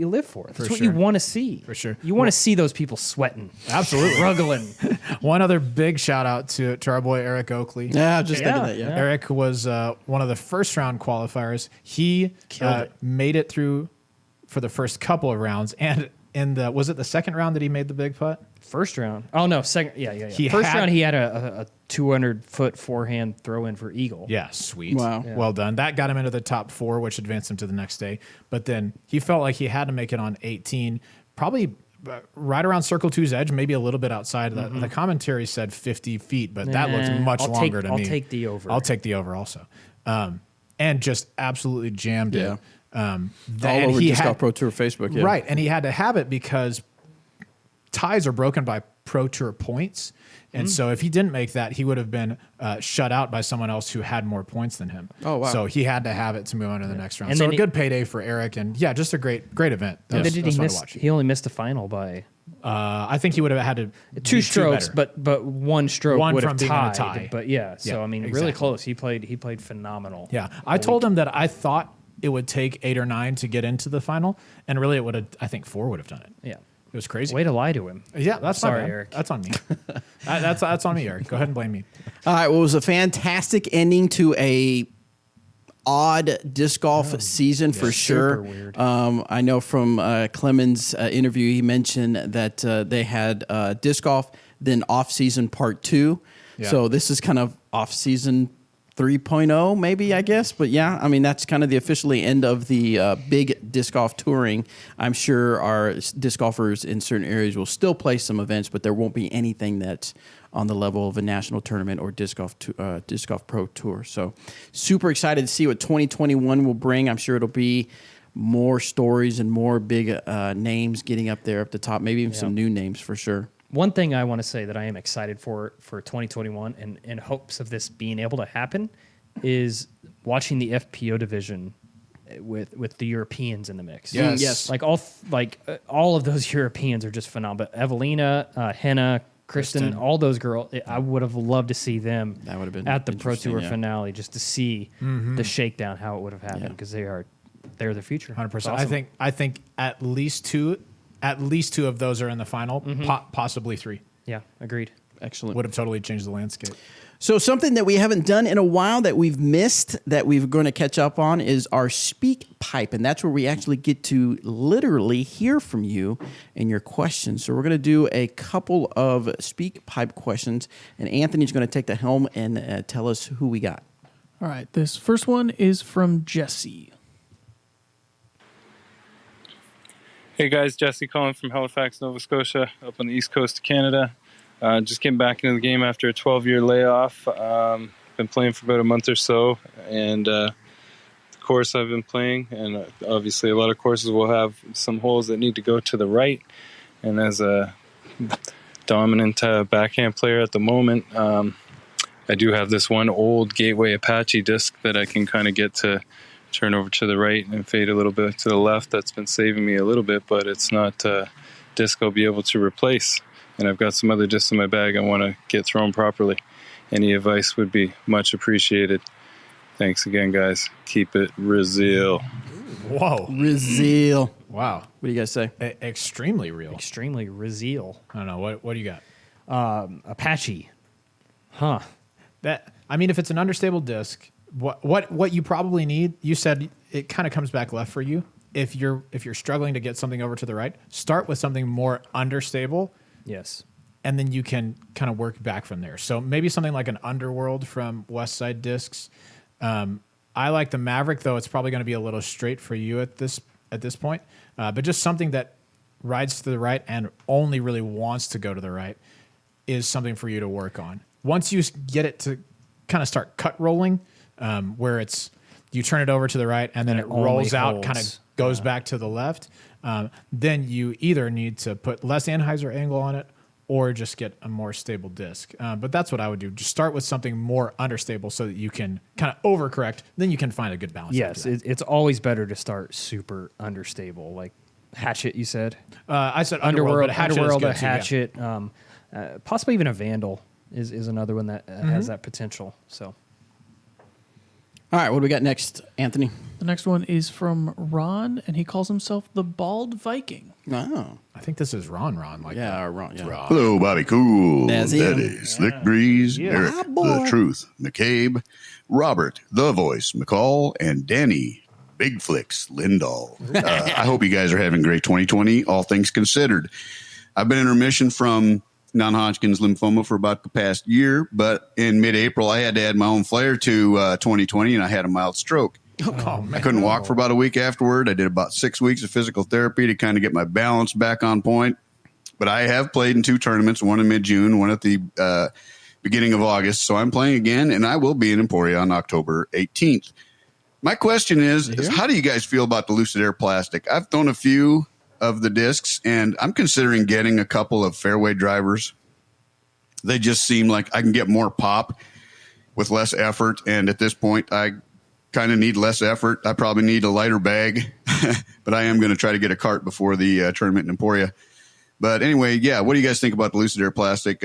live for. That's what sure. you want to see. For sure. You want to see those people sweating, Absolutely. struggling. One other big shout out to our boy Eric Oakley. Yeah, I'm just thinking that. Yeah. Eric was one of the first round qualifiers. He made it through for the first couple of rounds, and was it the second round that he made the big putt? First round. Oh no, second. Yeah. First round, he had a 200-foot forehand throw in for eagle. Yeah, sweet. Wow. Yeah. Well done. That got him into the top 4, which advanced him to the next day. But then he felt like he had to make it on 18, probably right around Circle 2's edge, maybe a little bit outside. The commentary said 50 feet, but that looks much longer to me. I'll take the over. I'll take the over also. And just absolutely jammed it. All over Disc Golf Pro Tour Facebook. Yeah. Right, and he had to have it because ties are broken by Pro Tour points. And so if he didn't make that, he would have been shut out by someone else who had more points than him. Oh, wow. So he had to have it to move on to the next round. And So then a good payday for Eric, and yeah, just a great event. And then did he fun to miss? watch. He only missed the final by I think he would have had to two be strokes, better. but one stroke One would from have being in a tied. tie. But yeah, so Yeah, I mean, exactly. really close. He played phenomenal. Yeah, I told him that I thought it would take 8 or 9 to get into the final, and really it would have. I think 4 would have done it. Yeah. It was crazy. Way to lie to him. Yeah, that's Sorry, my bad. Eric. That's on me. That's on me, Eric. Go ahead and blame me. All right. Well, it was a fantastic ending to a odd disc golf season for sure. weird. I know from Clemons' interview, he mentioned that they had disc golf, then off-season part 2. Yeah. So this is kind of off-season 3.0 maybe, I guess. But yeah, I mean, that's kind of the officially end of the big disc golf touring. I'm sure our disc golfers in certain areas will still play some events, but there won't be anything that's on the level of a national tournament or disc golf pro tour. So super excited to see what 2021 will bring. I'm sure it'll be more stories and more big names getting up there up the top, maybe even some new names for sure. One thing I want to say that I am excited for 2021 and in hopes of this being able to happen is watching the FPO division with the Europeans in the mix. Yes. Like all of those Europeans are just phenomenal. Evelina, Henna, Kristen, all those girls, I would have loved to see them That would have been at the Pro interesting, Tour yeah. finale just to see the shakedown, how it would have happened, Yeah. because they're the future. 100%. It's awesome. I think at least two of those are in the final, possibly 3. Yeah, agreed. Excellent. Would have totally changed the landscape. So something that we haven't done in a while that we've missed that we're going to catch up on is our SpeakPipe, and that's where we actually get to literally hear from you and your questions. So we're going to do a couple of SpeakPipe questions, and Anthony's going to take the helm and tell us who we got. All right, this first one is from Jesse. Hey guys, Jesse calling from Halifax, Nova Scotia, up on the east coast of Canada. Just getting back into the game after a 12-year layoff. Been playing for about a month or so, and the course I've been playing, and obviously a lot of courses will have some holes that need to go to the right. And as a dominant backhand player at the moment, I do have this one old Gateway Apache disc that I can kind of get to turn over to the right and fade a little bit to the left. That's been saving me a little bit, but it's not a disc I'll be able to replace. And I've got some other discs in my bag I want to get thrown properly. Any advice would be much appreciated. Thanks again, guys. Keep it real. Whoa. Rezeal. Wow. What do you guys say? Extremely real. Extremely rezeal. I don't know. What do you got? Apache. Huh. That, I mean, if it's an understable disc, what you probably need, you said it kind of comes back left for you. If you're struggling to get something over to the right, start with something more understable. Yes. And then you can kind of work back from there. So maybe something like an Underworld from West Side Discs. I like the Maverick, though it's probably going to be a little straight for you at this point. But just something that rides to the right and only really wants to go to the right is something for you to work on. Once you get it to kind of start cut rolling, where you turn it over to the right and then it rolls out, kind of goes back to the left, then you either need to put less anhyzer angle on it or just get a more stable disc. But that's what I would do. Just start with something more understable so that you can kind of overcorrect. Then you can find a good balance. Yes, it's always better to start super understable. Like Hatchet, you said? I said Underworld, but Hatchet Underworld, is good too, Hatchet, possibly even a Vandal is another one that has that potential. So. All right, what do we got next, Anthony? The next one is from Ron, and he calls himself the Bald Viking. Oh. I think this is Ron. Like yeah, Ron. Yeah. Ron. Hello, Bobby Cool, That's him. Daddy, Slick Breeze, Eric, Hi, boy. The Truth, McCabe, Robert, The Voice, McCall, and Danny, Big Flicks, Lindahl. I hope you guys are having a great 2020, all things considered. I've been in remission from non-Hodgkin's lymphoma for about the past year, but in mid-April, I had to add my own flare to 2020, and I had a mild stroke. Oh, man. I couldn't walk for about a week afterward. I did about 6 weeks of physical therapy to kind of get my balance back on point. But I have played in 2 tournaments, one in mid-June, one at the beginning of August. So I'm playing again, and I will be in Emporia on October 18th. My question is how do you guys feel about the Lucid Air plastic? I've thrown a few of the discs, and I'm considering getting a couple of fairway drivers. They just seem like I can get more pop with less effort, and at this point, I kind of need less effort. I probably need a lighter bag, but I am going to try to get a cart before the tournament in Emporia. But anyway, yeah, what do you guys think about the Lucid Air plastic?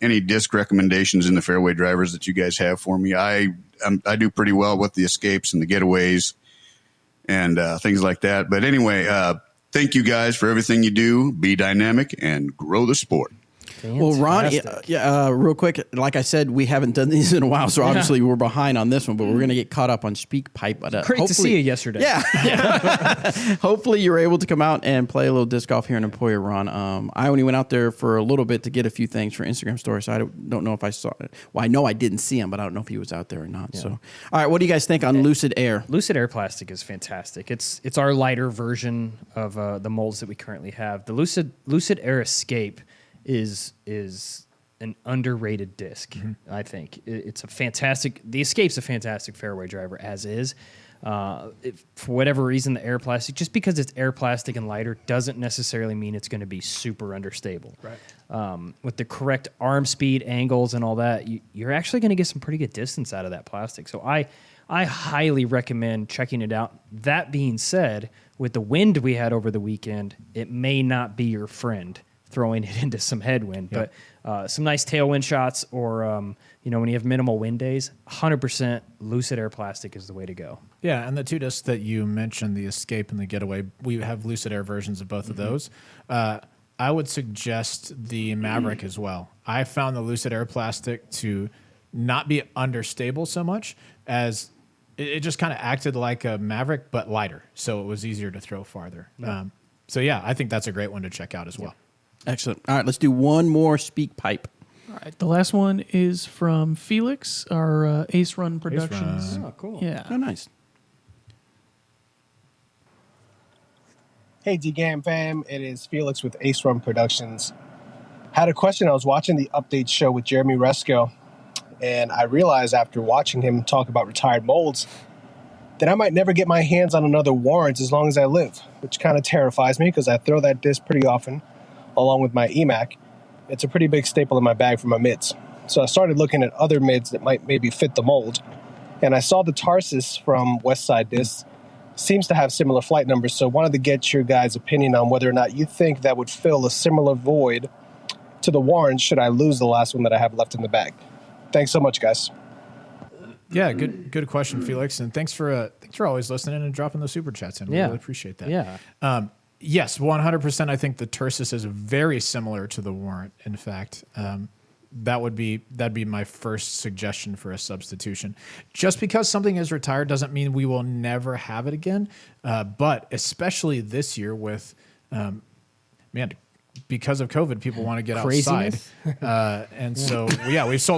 Any disc recommendations in the fairway drivers that you guys have for me? I do pretty well with the escapes and the getaways and things like that. But anyway, thank you guys for everything you do. Be dynamic and grow the sport. Fantastic. Well, Ron, real quick, like I said, we haven't done these in a while, so obviously we're behind on this one, but we're going to get caught up on SpeakPipe. But, Great to see you yesterday. Yeah. Hopefully you're able to come out and play a little disc golf here in Emporia, Ron. I only went out there for a little bit to get a few things for Instagram stories, so I don't know if I saw it. Well, I know I didn't see him, but I don't know if he was out there or not. Yeah. So, all right, what do you guys think on Lucid Air? Lucid Air plastic is fantastic. It's our lighter version of the molds that we currently have. The Lucid Air Escape is an underrated disc. I think it's a fantastic. The Escape's a fantastic fairway driver as is. For whatever reason, the air plastic, just because it's air plastic and lighter, doesn't necessarily mean it's going to be super understable. Right. With the correct arm speed, angles, and all that, you're actually going to get some pretty good distance out of that plastic. So I highly recommend checking it out. That being said, with the wind we had over the weekend, it may not be your friend throwing it into some headwind. Yep. But some nice tailwind shots or, when you have minimal wind days, 100% Lucid Air plastic is the way to go. Yeah, and the 2 discs that you mentioned, the Escape and the Getaway, we have Lucid Air versions of both of those. I would suggest the Maverick as well. I found the Lucid Air plastic to not be understable so much as it just kind of acted like a Maverick, but lighter. So it was easier to throw farther. Yeah. I think that's a great one to check out as well. Excellent. All right, let's do one more SpeakPipe. All right, the last one is from Felix, our Ace Run Productions. Oh, cool. Yeah. Oh, nice. Hey, DGAM fam. It is Felix with Ace Run Productions. Had a question. I was watching the update show with Jeremy Resco, and I realized after watching him talk about retired molds that I might never get my hands on another warrant as long as I live, which kind of terrifies me because I throw that disc pretty often along with my EMAC. It's a pretty big staple in my bag for my mids. So I started looking at other mids that might maybe fit the mold, and I saw the Tarsus from Westside Discs seems to have similar flight numbers, so I wanted to get your guys' opinion on whether or not you think that would fill a similar void to the warrant should I lose the last one that I have left in the bag. Thanks so much, guys. Yeah, good question, Felix, and thanks for always listening and dropping those super chats in. We really appreciate that. Yeah. Yes, 100%. I think the Tarsus is very similar to the warrant. In fact, that'd be my first suggestion for a substitution. Just because something is retired doesn't mean we will never have it again. But especially this year with, because of COVID, people want to get outside, and so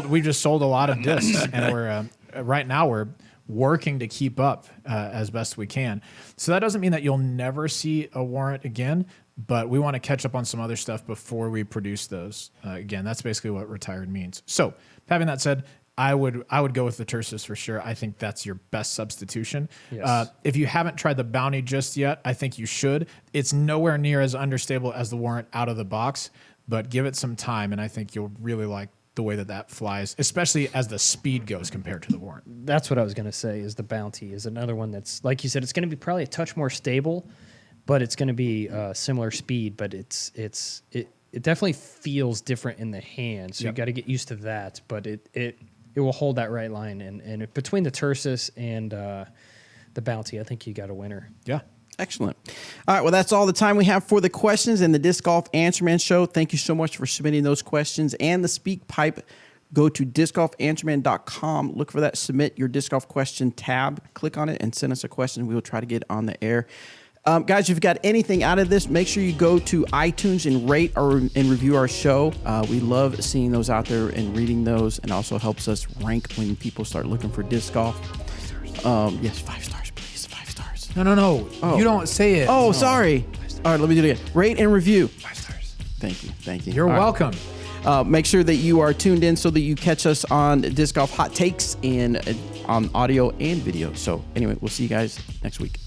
we've just sold a lot of discs, and we're right now we're working to keep up as best we can. So that doesn't mean that you'll never see a warrant again, but we want to catch up on some other stuff before we produce those again. That's basically what retired means. So having that said, I would go with the Tarsus for sure. I think that's your best substitution. Yes. If you haven't tried the Bounty just yet, I think you should. It's nowhere near as understable as the warrant out of the box, but give it some time, and I think you'll really like the way that flies, especially as the speed goes compared to the warrant. That's what I was going to say. Is the Bounty is another one that's, like you said, it's going to be probably a touch more stable, but it's going to be similar speed. But it definitely feels different in the hand, so you got to get used to that. But it will hold that right line, and between the Tarsus and the Bounty, I think you got a winner. Yeah. Excellent. All right. Well, that's all the time we have for the questions in the Disc Golf Answer Man Show. Thank you so much for submitting those questions and the SpeakPipe. Go to discgolfanswerman.com. Look for that Submit Your Disc Golf Question tab. Click on it and send us a question. We will try to get on the air. Guys, if you've got anything out of this, make sure you go to iTunes and rate and review our show. We love seeing those out there and reading those, and also helps us rank when people start looking for disc golf. 5 stars, please. 5 stars. No. Oh. You don't say it. Oh, sorry. All right, let me do it again. Rate and review. 5 stars. Thank you. You're welcome. Make sure that you are tuned in so that you catch us on Disc Golf Hot Takes and on audio and video. So anyway, we'll see you guys next week.